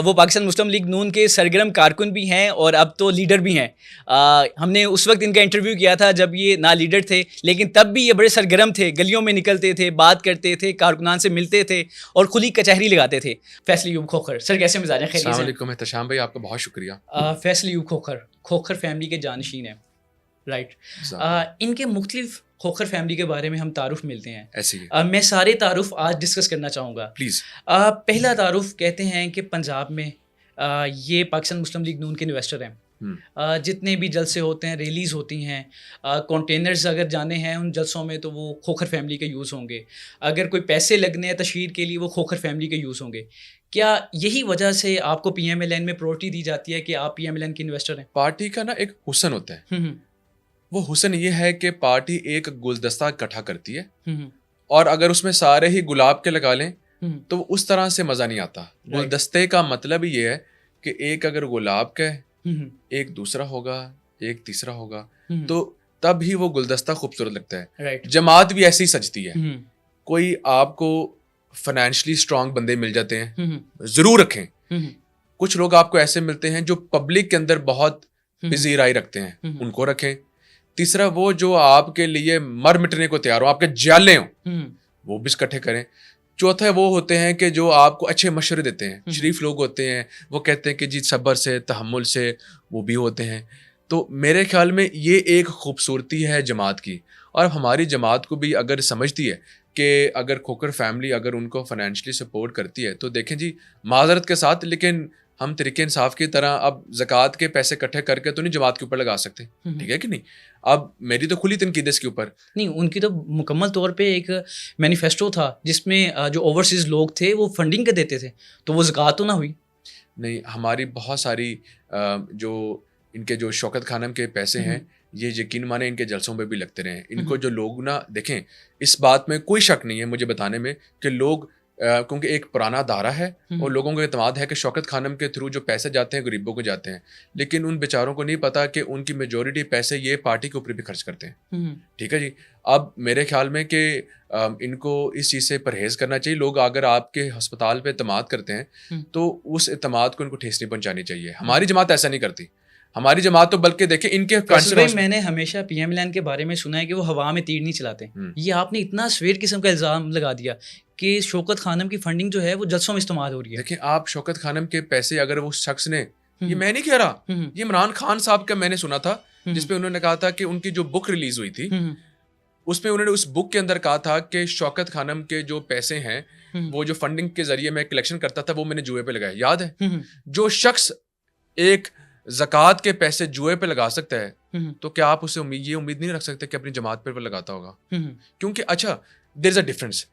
वो पाकिस्तान मुस्लिम लीग नून के सरगर्म कारकुन भी हैं और अब तो लीडर भी हैं। हमने उस वक्त इनका इंटरव्यू किया था जब ये ना लीडर थे, लेकिन तब भी ये बड़े सरगर्म थे, गलियों में निकलते थे, बात करते थे, कारकुनान से मिलते थे और खुली कचहरी लगाते थे। फैसल अय्यूब खोखर सर, कैसे मिजाज हैं? खैरियत से? अस्सलाम वालेकुम एहतशाम भाई, आपका बहुत शुक्रिया। फैसल अय्यूब खोखर खोखर फैमिली के जानशीन हैं, राइट। इनके मुख्तलिफ खोखर फैमिली के बारे में हम तारुफ मिलते हैं। ऐसे ही मैं सारे तारुफ आज डिस्कस करना चाहूँगा। प्लीज़। पहला तारुफ कहते हैं कि पंजाब में ये पाकिस्तान मुस्लिम लीग नून के इन्वेस्टर हैं। जितने भी जलसे होते हैं, रैलीज़ होती हैं, कंटेनर्स अगर जाने हैं उन जलसों में तो वो खोखर फैमिली के यूज़ होंगे। अगर कोई पैसे लगने हैं तशहीर के लिए वो खोखर फैमिली के यूज़ होंगे। क्या यही वजह से आपको PMLN में प्रायोरिटी दी जाती है कि आप PMLN के इन्वेस्टर हैं? पार्टी का ना एक हुस्न होता है। वो हुस्न ये है कि पार्टी एक गुलदस्ता इकट्ठा करती है और अगर उसमें सारे ही गुलाब के लगा लें तो उस तरह से मज़ा नहीं आता। गुलदस्ते का मतलब ही ये है कि एक अगर गुलाब का है, एक दूसरा होगा, एक तीसरा होगा, तो तब ही वो गुलदस्ता खूबसूरत लगता है। जमात भी ऐसी सजती है। कोई आपको फाइनेंशियली स्ट्रांग बंदे मिल जाते हैं, जरूर रखें। कुछ लोग आपको ऐसे मिलते हैं जो पब्लिक के अंदर बहुत बिजी राय रखते हैं, उनको रखें। तीसरा वो जो आपके लिए मर मिटने को तैयार हो, आपके जाले हो, वो भी इकट्ठे करें। चौथा वो होते हैं कि जो आपको अच्छे मशवरे देते हैं, शरीफ लोग होते हैं, वो कहते हैं कि जी सब्र से, तहम्मुल से, वो भी होते हैं। तो मेरे ख्याल में ये एक खूबसूरती है जमात की। और हमारी जमात को भी अगर समझती है कि अगर खोखर फैमिली अगर उनको फाइनेंशियली सपोर्ट करती है तो देखें जी, माजरत के साथ, लेकिन हम तरीके इंसाफ की तरह अब ज़कात के पैसे इकट्ठे करके तो नहीं जमात के ऊपर लगा सकते, ठीक है कि नहीं। अब मेरी तो खुली तनकीद है इसके ऊपर। नहीं, उनकी तो मुकम्मल तौर पे एक मैनिफेस्टो था जिसमें जो ओवरसीज़ लोग थे वो फंडिंग के देते थे, तो वो ज़कात तो ना हुई। नहीं, हमारी बहुत सारी जो इनके जो शौकत खानम के पैसे हैं, ये यकीन माने इनके जलसों पे भी लगते रहे। इनको जो लोग ना देखें, इस बात में कोई शक नहीं है मुझे बताने में कि लोग क्योंकि एक पुराना दायरा है और लोगों को एतमाद है कि शौकत खानम के थ्रू जो पैसे जाते हैं गरीबों को जाते हैं, लेकिन उन बेचारों को नहीं पता कि उनकी मेजॉरिटी पैसे ये पार्टी के ऊपर भी खर्च करते हैं, ठीक है जी। अब मेरे ख्याल में कि इनको इस चीज़ से परहेज़ करना चाहिए। लोग अगर आपके हस्पताल पे एतमाद करते हैं तो उस एतमाद को इनको ठेस नहीं पहुँचानी चाहिए। हमारी जमात ऐसा नहीं करती। हमारी जमात तो बल्कि देखें इनके मैंने हमेशा PMLN के बारे में सुना है कि वो हवा में तीर नहीं चलाते। ये आपने इतना सवेर किस्म का इल्ज़ाम लगा दिया कि शौकत खानम की फंडिंग जो है वो जलसों में इस्तेमाल हो रही है। देखिए, आप शौकत खानम के पैसे अगर वो शख्स ने, ये मैं नहीं कह रहा, ये इमरान खान साहब का मैंने सुना था जिसपे उन्होंने कहा था कि उनकी जो बुक रिलीज हुई थी उसमें उन्होंने उस बुक के अंदर कहा था कि शौकत खानम के जो पैसे हैं वो जो फंडिंग के जरिए मैं कलेक्शन करता था वो मैंने जुए पे लगाया। याद है? जो शख्स एक ज़कात के पैसे जुए पे लगा सकता है तो क्या आप उसे ये उम्मीद नहीं रख सकते कि अपनी जमात पर लगाता होगा? क्योंकि अच्छा, देयर इज अ डिफरेंस।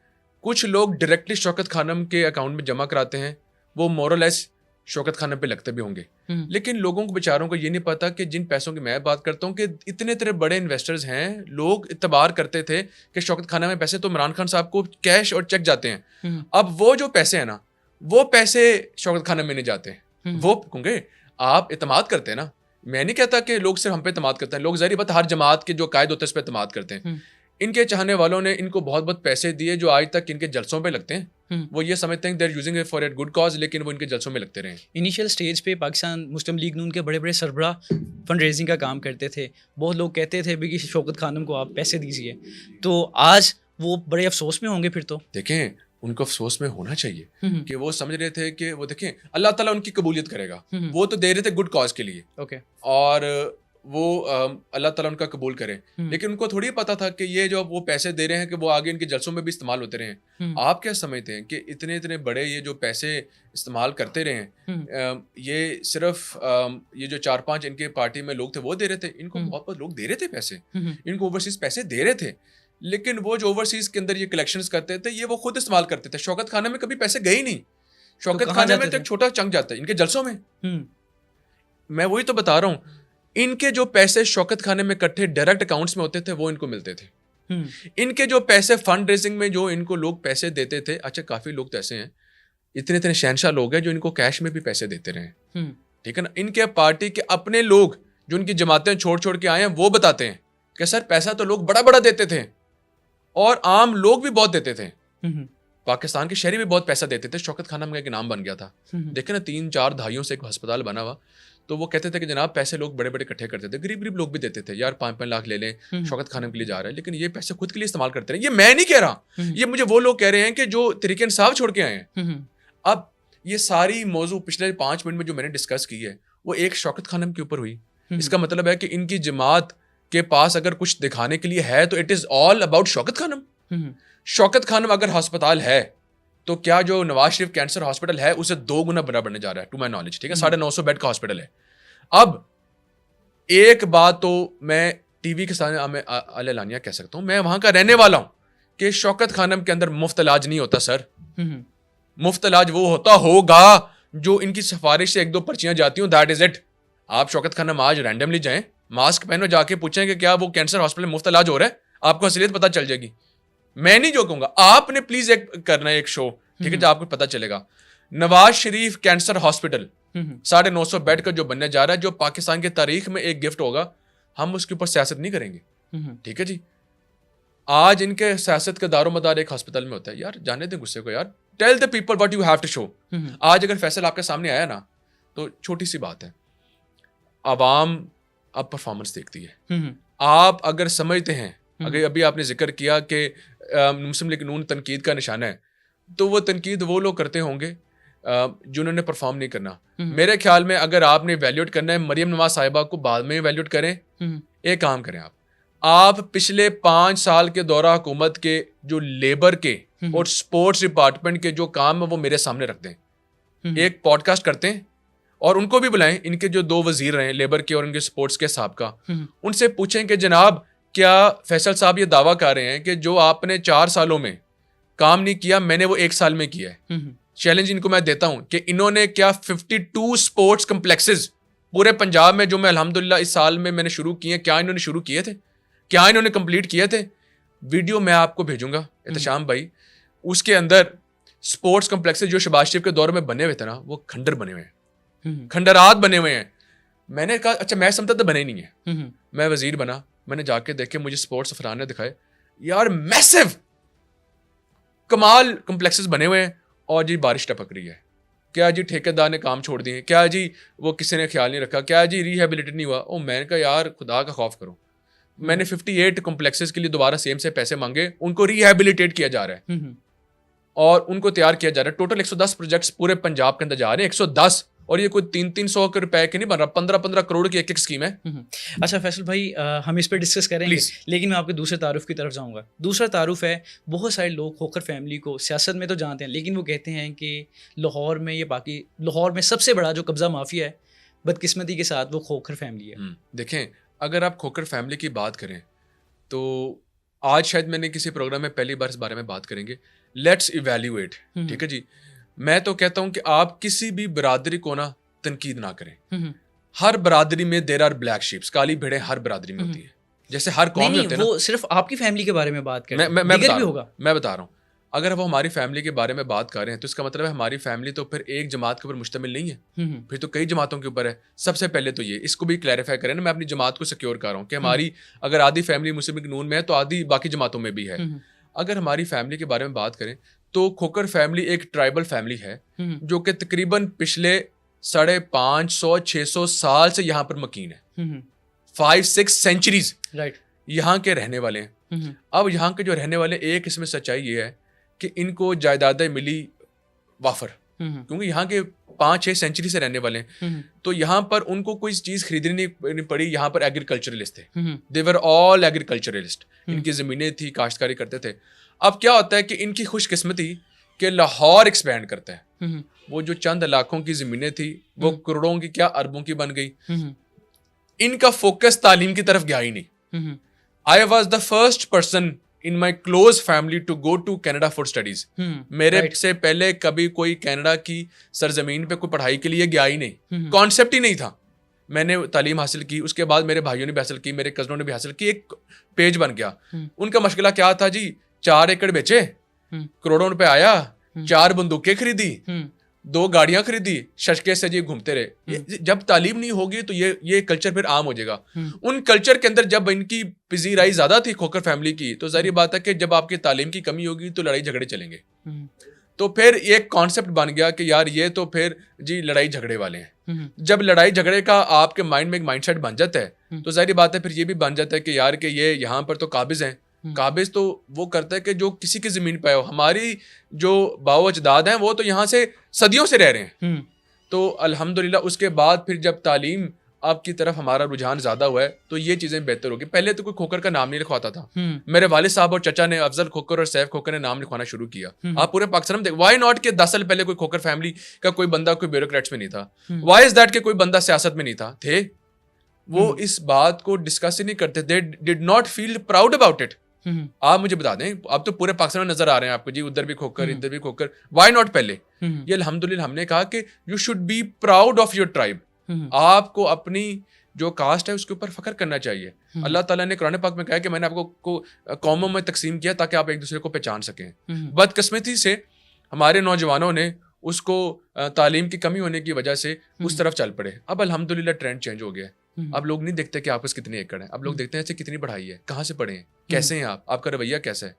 कुछ लोग डायरेक्टली शौकत खानम के अकाउंट में जमा कराते हैं, वो मोरलेस शौकत खानम पे लगते भी होंगे, लेकिन लोगों को बेचारों को ये नहीं पता कि जिन पैसों की मैं बात करता हूँ कि इतने इतने बड़े इन्वेस्टर्स हैं, लोग इतबार करते थे कि शौकत खानम में पैसे तो इमरान खान साहब को कैश और चेक जाते हैं। अब वो जो पैसे हैं ना, वो पैसे शौकत खानम में नहीं जाते, वो क्योंकि आप इतमाद करते हैं ना। मैं नहीं कहता कि लोग सिर्फ हम पे इतमाद करते हैं, लोग ज़ाहिर बात हर जमात के जो कायद होते हैं उस पर इतमाद करते हैं। इनके चाहने वालों ने इनको बहुत बहुत पैसे दिए जो आज तक इनके जलसों पे लगते हैं। वो ये समझते हैं they're using it for a good cause, लेकिन वो इनके जलसों में लगते रहे। इनिशियल स्टेज पे पाकिस्तान मुस्लिम लीग नून के बड़े बड़े सरबराह फंड रेजिंग का काम करते थे। बहुत लोग कहते थे भी कि शौकत खानम को आप पैसे दीजिए, तो आज वो बड़े अफसोस में होंगे। फिर तो देखें, उनको अफसोस में होना चाहिए कि वो समझ रहे थे कि वो देखें अल्लाह ताला उनकी कबूलियत करेगा। वो तो दे रहे थे गुड कॉज के लिए, ओके, और वो अल्लाह ताला उनका कबूल करे, लेकिन उनको थोड़ी पता था कि ये जो वो पैसे दे रहे हैं कि वो आगे इनके जलसों में भी इस्तेमाल होते रहे। आप क्या समझते हैं कि इतने इतने बड़े ये जो पैसे इस्तेमाल करते रहे हैं, ये सिर्फ ये जो 4-5 इनके पार्टी में लोग थे वो दे रहे थे? इनको बहुत बहुत लोग दे रहे थे पैसे, इनको ओवरसीज पैसे दे रहे थे, लेकिन वो जो ओवरसीज के अंदर ये कलेक्शंस करते थे ये वो खुद इस्तेमाल करते थे। शौकत खाना में कभी पैसे गए ही नहीं। शौकत खाना में तो एक छोटा चंक जाता है इनके जलसों में। मैं वही तो बता रहा हूँ, इनके जो पैसे शौकत खाने में इकट्ठे डायरेक्ट अकाउंट्स में होते थे वो इनको मिलते थे। इनके जो पैसे फंड रेजिंग में जो इनको लोग पैसे देते थे, अच्छा काफी लोग तो ऐसे हैं, इतने इतने शहनशाह लोग हैं जो इनको कैश में भी पैसे देते रहे, ठीक है ना। इनके पार्टी के अपने लोग जो इनकी जमातें छोड़ छोड़ के आए हैं वो बताते हैं कि सर पैसा तो लोग बड़ा बड़ा देते थे और आम लोग भी बहुत देते थे, पाकिस्तान के शहरी भी बहुत पैसा देते थे, शौकत खानम का एक नाम बन गया था। देखे ना 3-4 दहाइयों से एक अस्पताल बना हुआ, तो वो कहते थे कि जनाब पैसे लोग बड़े बड़े इकट्ठे करते थे, गरीब गरीब लोग भी देते थे, यार 5-5 लाख ले लें, शौकत खानम के लिए जा रहा है, लेकिन ये पैसे खुद के लिए इस्तेमाल करते रहे। ये मैं नहीं कह रहा, ये मुझे वो लोग कह रहे हैं कि जो तहरीक इंसाफ छोड़ के आए हैं। अब ये सारी मौजू पिछले 5 मिनट में जो मैंने डिस्कस की है वो एक शौकत खानम के ऊपर हुई। इसका मतलब है कि इनकी जमात के पास अगर कुछ दिखाने के लिए है तो it is all about Shaukat Khanum. Shaukat Khanum अगर अस्पताल है तो क्या जो नवाज शरीफ कैंसर हॉस्पिटल है उसे 2 गुना बड़ा बनने जा रहा है, टू माई नॉलेज, ठीक है, 950 बेड का हॉस्पिटल है। अब एक बात तो मैं टीवी के सामने अलानिया कह सकता हूं, मैं वहां का रहने वाला हूं, कि शौकत खानम के अंदर मुफ्त इलाज नहीं होता सर। मुफ्त इलाज वो होगा जो इनकी सिफारिश से 1-2 पर्चियां जाती हूं, दैट इज इट। आप शौकत खानम आज रैंडमली जाएं, मास्क पहनो, जाके पूछें कि क्या वो कैंसर हॉस्पिटल में मुफ्त इलाज हो रहा है, आपको असलियत पता चल जाएगी। मैं नहीं जो कहूंगा, आपने प्लीज एक करना है एक शो, ठीक है, जो आपको पता चलेगा। Nawaz Sharif cancer hospital 950 bed का जो बनने जा रहा है, जो पाकिस्तान की तारीख में एक गिफ्ट होगा, हम उसके ऊपर सियासत नहीं करेंगे, ठीक है जी। आज इनके सियासत का दारोमदार एक हॉस्पिटल में होता है, यार जाने दें गुस्से को, यार tell the people what you have to show. आज अगर फैसल आपके सामने आया ना, तो छोटी सी बात है, आवाम अब परफॉर्मेंस देखती है। आप अगर समझते हैं, अगर अभी आपने जिक्र किया कि मुस्लिम लीग नून तनकीद का निशाना है, तो वो तनकीद वो लोग करते होंगे जिन्होंने परफॉर्म नहीं करना। मेरे ख्याल में अगर आपने वैल्यूएट करना है मरियम नवाज साहिबा को, बाद में वैल्यूएट करें। एक काम करें, आप पिछले 5 साल के दौरा हुकूमत के जो लेबर के और स्पोर्ट्स डिपार्टमेंट के जो काम है वो मेरे सामने रख दें, एक पॉडकास्ट करते हैं और उनको भी बुलाएं, इनके जो 2 वजीर रहे लेबर के और इनके स्पोर्ट्स के साहब, उनसे पूछें कि जनाब क्या फैसल साहब ये दावा कर रहे हैं कि जो आपने 4 सालों में काम नहीं किया, मैंने वो 1 साल में किया है। चैलेंज इनको मैं देता हूं कि इन्होंने क्या 52 स्पोर्ट्स कम्प्लेक्सेस पूरे पंजाब में, जो मैं अल्हम्दुलिल्लाह इस साल में मैंने शुरू किए, क्या इन्होंने शुरू किए थे, क्या इन्होंने कंप्लीट किए थे? वीडियो मैं आपको भेजूंगा एहतशाम भाई, उसके अंदर स्पोर्ट्स कम्प्लेक्सेस जो शहबाज शरीफ के दौर में बने हुए थे ना, वो खंडर बने हुए हैं, खंडरात बने हुए हैं। मैंने कहा अच्छा, मैं समझता था बने नहीं है। मैं वजीर बना, मैंने जाके देखे, मुझे स्पोर्ट्स अफरान ने दिखाए, यार मैसिव कमाल कम्प्लेक्सेस बने हुए हैं, और जी बारिश टपक रही है। क्या जी ठेकेदार ने काम छोड़ दिए, क्या जी वो किसी ने ख्याल नहीं रखा, क्या जी रिहेबिलिटेट नहीं हुआ। ओ मैंने कहा यार खुदा का खौफ करो, मैंने 58 कॉम्प्लेक्सेस के लिए दोबारा सेम से पैसे मांगे, उनको रिहेबिलिटेट किया जा रहा है और उनको तैयार किया जा रहा है। टोटल 110 प्रोजेक्ट्स पूरे पंजाब के अंदर जा रहे हैं, 110, और ये कोई 300-300 रुपए के नहीं बन रहा, 15-15 करोड़ की एक स्कीम है। अच्छा फैसल भाई, हम इस पर डिस्कस करेंगे, लेकिन मैं आपके दूसरे तारुफ की तरफ जाऊंगा। दूसरा तारुफ है, बहुत सारे लोग खोखर फैमिली को सियासत में तो जानते हैं, लेकिन वो कहते हैं कि लाहौर में ये बाकी लाहौर में सबसे बड़ा जो कब्जा माफिया है, बदकिस्मती के साथ वो खोखर फैमिली है। देखें, अगर आप खोखर फैमिली की बात करें तो आज शायद मैंने किसी प्रोग्राम में पहली बार इस बारे में बात करेंगे। लेट्स इवैल्यूएट, ठीक है जी। मैं तो कहता हूं कि आप किसी भी बरादरी को ना तनकीद ना करें। हर बरादरी में देयर आर ब्लैक शीप्स, काली भेड़ें हर बरादरी में होती है, जैसे हर कौम में होते हैं ना। वो सिर्फ आपकी फैमिली के बारे में बात कर रहे हैं, मैं बता रहा हूँ। अगर वो हमारी फैमिली के बारे में बात कर रहे हैं तो इसका मतलब है हमारी फैमिली तो फिर एक जमात के ऊपर मुश्तमिल नहीं है, फिर तो कई जमातों के ऊपर है। सबसे पहले तो ये इसको भी क्लैरिफाई करें ना, मैं अपनी जमात को सिक्योर कर रहा हूँ कि हमारी अगर आधी फैमिली मुस्लिम लीग नून में है तो आधी बाकी जमातों में भी है। अगर हमारी फैमिली के बारे में बात करें तो खोखर फैमिली एक ट्राइबल फैमिली है जो कि तकरीबन पिछले 550-600 साल से यहाँ पर मकीन है, 5-6 सेंचुरीज यहाँ के रहने वाले हैं। अब यहाँ के जो रहने वाले, एक इसमें सच्चाई ये है कि इनको जायदादें मिली वाफर, क्योंकि यहाँ के 5-6 सेंचुरी से रहने वाले हैं, तो यहाँ पर उनको कोई चीज खरीदनी नहीं पड़ी। यहाँ पर एग्रीकल्चरलिस्ट थे, दे वर ऑल एग्रीकल्चरलिस्ट, इनकी जमीनें थी, काश्तकारी करते थे। अब क्या होता है कि इनकी खुशकिस्मती कि लाहौर एक्सपैंड करता है, वो जो चंद लाखों की जमीनें थी वो करोड़ों की क्या अरबों की बन गई। इनका फोकस तालीम की तरफ गया ही नहीं। I was the first person in my close family to go to Canada for studies. मेरे से पहले कभी कोई कैनेडा की सरजमीन पे कोई पढ़ाई के लिए गया ही नहीं, कॉन्सेप्ट ही नहीं था। मैंने तालीम हासिल की, उसके बाद मेरे भाइयों ने भी हासिल की, मेरे कजनों ने भी हासिल की, एक पेज बन गया। उनका मशगला क्या था जी, 4 एकड़ बेचे, करोड़ों रुपए आया, 4 बंदूकें खरीदी, 2 गाड़ियां खरीदी, शशके से जी घूमते रहे। जब तालीम नहीं होगी तो ये कल्चर फिर आम हो जाएगा। उन कल्चर के अंदर जब इनकी पजीराई ज्यादा थी खोकर फैमिली की, तो जाहिर बात है कि जब आपकी तालीम की कमी होगी तो लड़ाई झगड़े चलेंगे। तो फिर एक कॉन्सेप्ट बन गया कि यार ये तो फिर जी लड़ाई झगड़े वाले हैं। जब लड़ाई झगड़े का आपके माइंड में एक माइंडसेट बन जाता है तो जाहिर बात है फिर ये भी बन जाता है कि यार कि ये यहाँ पर तो काबिज हैं। काबिज तो वो करता है कि जो किसी की जमीन पे हो। हमारी जो बाओ अजदाद हैं वो तो यहाँ से सदियों से रह रहे हैं। तो अल्हम्दुलिल्लाह उसके बाद फिर जब तालीम आपकी तरफ हमारा रुझान ज्यादा हुआ है तो ये चीजें बेहतर होगी। पहले तो कोई खोकर का नाम नहीं लिखवाता था। मेरे वालिद साहब और चचा ने अफजल खोकर और सैफ खोकर ने नाम लिखवाना शुरू किया। आप पूरे पाकिस्तान में वाई नॉट के 10 साल पहले कोई खोकर फैमिली का कोई बंदा कोई ब्यूरोक्रेट्स में नहीं था। वाई इज दैट के कोई बंदा सियासत में नहीं था। थे वो इस बात को डिस्कस ही नहीं करते। They did not feel proud about it. आप मुझे बता दें, आप तो पूरे पाकिस्तान में नजर आ रहे हैं आपको जी, उधर भी खोकर इधर भी खोकर। वाई नॉट पहले ये अल्हम्दुलिल्लाह हमने कहा कि you should be proud of your tribe. आपको अपनी जो कास्ट है उसके ऊपर फख्र करना चाहिए। अल्लाह ताला ने कुरान पाक में कहा कि मैंने आपको कौमों में तकसीम किया ताकि आप एक दूसरे को पहचान सकें। बदकिस्मती से हमारे नौजवानों ने उसको तालीम की कमी होने की वजह से उस तरफ चल पड़े। अब अल्हम्दुलिल्लाह ट्रेंड चेंज हो गया है। अब लोग नहीं देखते कि आपके पास कितने एकड़ हैं। अब लोग देखते हैं ऐसे कितनी पढ़ाई है, कहाँ से पढ़े हैं, कैसे हैं आप, आपका रवैया कैसा है।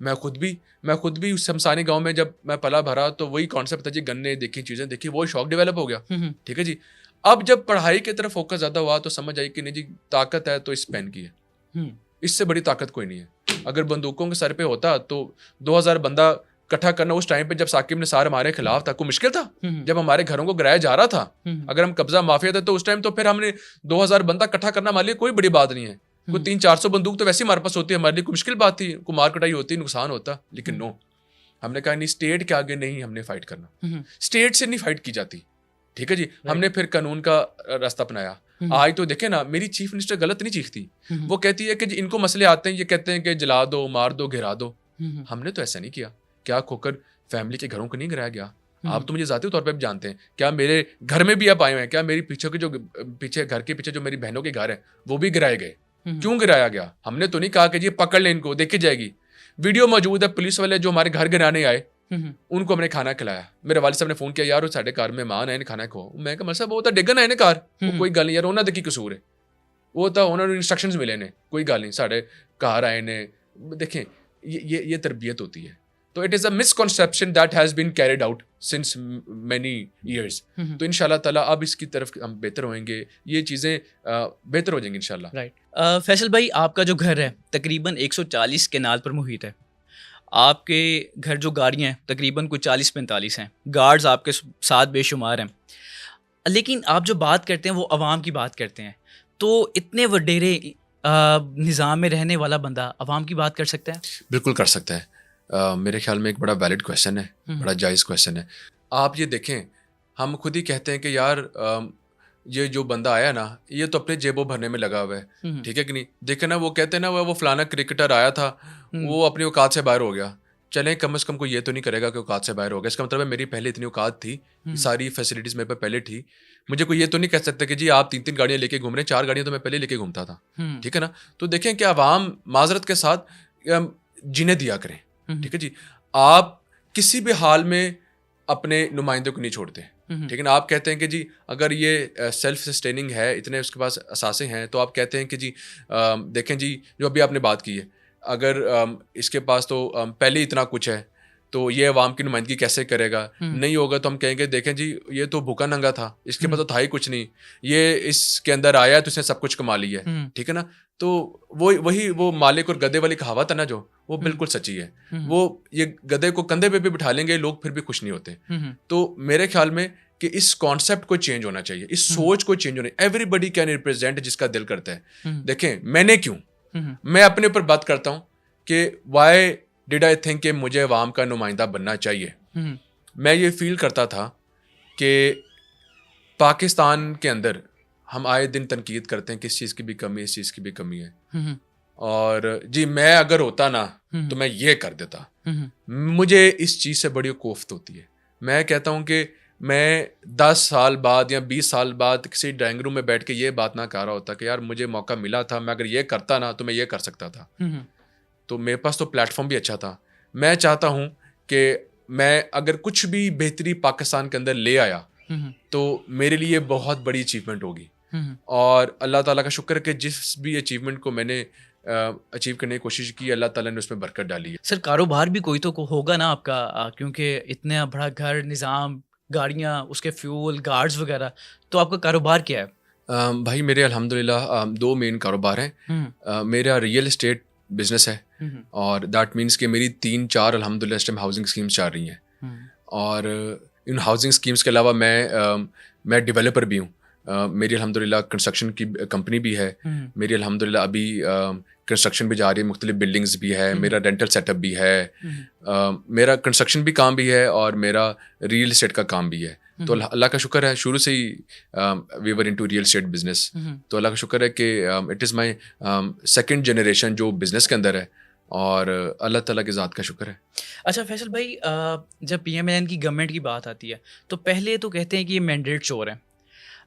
मैं खुद भी उस शमसानी गांव में जब मैं पला भरा तो वही कॉन्सेप्ट था जी, गन्ने देखी, चीजें देखी, वो शौक डेवलप हो गया। ठीक है जी। अब जब पढ़ाई की तरफ फोकस ज्यादा हुआ तो समझ आई कि नहीं जी ताकत है तो इस पेन की है, इससे बड़ी ताकत कोई नहीं है। अगर बंदूकों के सर पे होता तो 2000 बंदा इकट्ठा करना उस टाइम पे जब साकिब निसार हमारे खिलाफ था, कोई मुश्किल था? जब हमारे घरों को गिराया जा रहा था, अगर हम कब्जा माफिया थे तो उस टाइम तो फिर हमने 2000 बंदा इकट्ठा करना हमारे लिए कोई बड़ी बात नहीं है। कोई 300-400 बंदूक तो वैसे ही हमारे पास होती है, हमारे लिए कोई मुश्किल बात थी, कोई मार कटाई होती, नुकसान होता। लेकिन नो, हमने कहा नहीं, स्टेट के आगे नहीं हमने फाइट करना, स्टेट से नहीं फाइट की जाती। ठीक है जी। हमने फिर कानून का रास्ता अपनाया। आज तो देखे ना, मेरी चीफ मिनिस्टर गलत नहीं चीखती। वो कहती है कि जी इनको मसले आते हैं, ये कहते हैं कि जला दो, मार दो, गिरा दो। हमने तो ऐसा नहीं किया। क्या खोकर फैमिली के घरों को नहीं गिराया गया? आप तो मुझे जाती तौर पे भी जानते हैं। क्या मेरे घर में भी आप आए हुए हैं? क्या मेरी पीछे घर के पीछे जो मेरी बहनों के घर है वो भी गिराए गए? क्यों गिराया गया? हमने तो नहीं कहा कि जी पकड़ ले इनको, देखी जाएगी। वीडियो मौजूद है। पुलिस वाले जो हमारे घर गिराने आए उनको हमने खाना खिलाया। मेरे वालिद साहब ने फोन किया, यार वो साढ़े घर मेहमान आए, खाना खो। मैं कहा मतलब वो तो डिगन आए ने घर, कोई गल नहीं यार, उन्होंने की कसूर है, वो तो उन्होंने इंस्ट्रक्शंस मिले ने, कोई गल नहीं, साढ़े घर आए ने। देखें ये तरबियत होती है। तो it is a misconception that has been carried out since many years. तो इंशाल्लाह ताला अब इसकी तरफ हम बेहतर होएंगे, ये चीज़ें बेहतर हो जाएंगी इंशाल्लाह। राइट। फैसल भाई, आपका जो घर है तकरीबन 140 केनाल पर मुहित है। आपके घर जो गाड़ियाँ हैं तकरीबन कोई 40-45 हैं, गार्ड्स आपके साथ बेशुमार हैं। लेकिन आप जो बात करते हैं वो अवाम की बात करते हैं। तो इतने वडेरे निज़ाम में रहने वाला बंदा अवाम की बात कर सकता है? बिल्कुल कर सकता है। मेरे ख्याल में एक बड़ा वैलिड क्वेश्चन है, बड़ा जायज़ क्वेश्चन है। आप ये देखें, हम खुद ही कहते हैं कि यार ये जो बंदा आया ना, ये तो अपने जेबों भरने में लगा हुआ है। ठीक है कि नहीं? देखे ना, वो कहते हैं ना, वो फलाना क्रिकेटर आया था, वो अपनी औकात से बाहर हो गया। चलें, कम से कम कोई ये तो नहीं करेगा कि औकात से बाहर हो गया। इसका मतलब है मेरी पहले इतनी औकात थी, सारी फैसिलिटीज़ मेरे पे पहले थी। मुझे कोई ये तो नहीं कह सकता कि जी आप 3-3 गाड़ियाँ लेके घूम रहे हैं, 4 गाड़ियाँ तो मैं पहले लेके घूमता था। ठीक है ना? तो देखें कि आवाम माजरत के साथ जीने दिया करें। ठीक है जी। आप किसी भी हाल में अपने नुमाइंदे को नहीं छोड़ते। ठीक है ना? आप कहते हैं कि जी अगर ये सेल्फ सस्टेनिंग है, इतने उसके पास असासे हैं, तो आप कहते हैं कि जी देखें जी, जो अभी आपने बात की है, अगर इसके पास तो पहले ही इतना कुछ है तो ये अवाम की नुमाइंदगी कैसे करेगा? नहीं होगा तो हम कहेंगे देखें जी ये तो भूखा नंगा था, इसके पास तो था ही कुछ नहीं, ये इसके अंदर आया तो इसने सब कुछ कमा लिया है। ठीक है ना? तो वो मालिक और गधे वाली कहावत है ना, जो वो बिल्कुल सच्ची है। वो ये गधे को कंधे पे भी बिठा लेंगे लोग, फिर भी खुश नहीं होते। तो मेरे ख्याल में कि इस कॉन्सेप्ट को चेंज होना चाहिए, इस सोच को चेंज होना। एवरीबडी कैन रिप्रेजेंट जिसका दिल करता है। देखें, मैंने क्यों, मैं अपने ऊपर बात करता हूँ कि वाई डिड आई थिंक कि मुझे अवाम का नुमाइंदा बनना चाहिए। मैं ये फील करता था कि पाकिस्तान के अंदर हम आए दिन तनकीद करते हैं कि इस चीज़ की भी कमी है, इस चीज़ की भी कमी है। और जी मैं अगर होता ना तो मैं ये कर देता। मुझे इस चीज़ से बड़ी कोफ्त होती है। मैं कहता हूँ कि मैं 10 साल बाद या 20 साल बाद किसी ड्राइंग रूम में बैठ के ये बात ना कर रहा होता कि यार मुझे मौका मिला था, मैं अगर ये करता ना तो मैं ये कर सकता था। तो मेरे पास तो प्लेटफॉर्म भी अच्छा था। मैं चाहता हूँ कि मैं अगर कुछ भी बेहतरी पाकिस्तान के अंदर ले आया तो मेरे लिए बहुत बड़ी अचीवमेंट होगी। और अल्लाह ताला का शुक्र है कि जिस भी अचीवमेंट को मैंने अचीव करने की कोशिश की, अल्लाह ताला ने उसमें बरकत डाली है। सर कारोबार भी कोई तो होगा ना आपका, क्योंकि इतना बड़ा घर, निज़ाम, गाड़ियाँ, उसके फ्यूल, गार्ड्स वगैरह, तो आपका कारोबार क्या है? भाई मेरे अल्हम्दुलिल्लाह 2 मेन कारोबार हैं। मेरा रियल एस्टेट बिजनेस है और दैट मीन्स कि मेरी 3-4 अल्हम्दुलिल्लाह इस टाइम हाउसिंग स्कीम्स चल रही हैं। और इन हाउसिंग स्कीम्स के अलावा मैं डेवलपर भी हूँ। मेरी अल्हम्दुलिल्लाह कंस्ट्रक्शन की कंपनी भी है। मेरी अल्हम्दुलिल्लाह अभी कंस्ट्रक्शन भी जा रही है, मुख्तलिफ बिल्डिंग्स भी है, मेरा रेंटल सेटअप भी है, मेरा कंस्ट्रक्शन भी काम भी है और मेरा रियल एस्टेट का काम भी है। तो अल्लाह का शुक्र है, शुरू से ही we were into real estate business. तो अल्लाह का शुक्र है कि it is my second generation जो बिजनेस के अंदर है और अल्लाह ताला की ज़ात का शुक्र है। अच्छा फैसल भाई, जब पीएमएलएन की गवर्नमेंट की बात आती है तो पहले तो कहते हैं कि ये मैंडेट चोर है।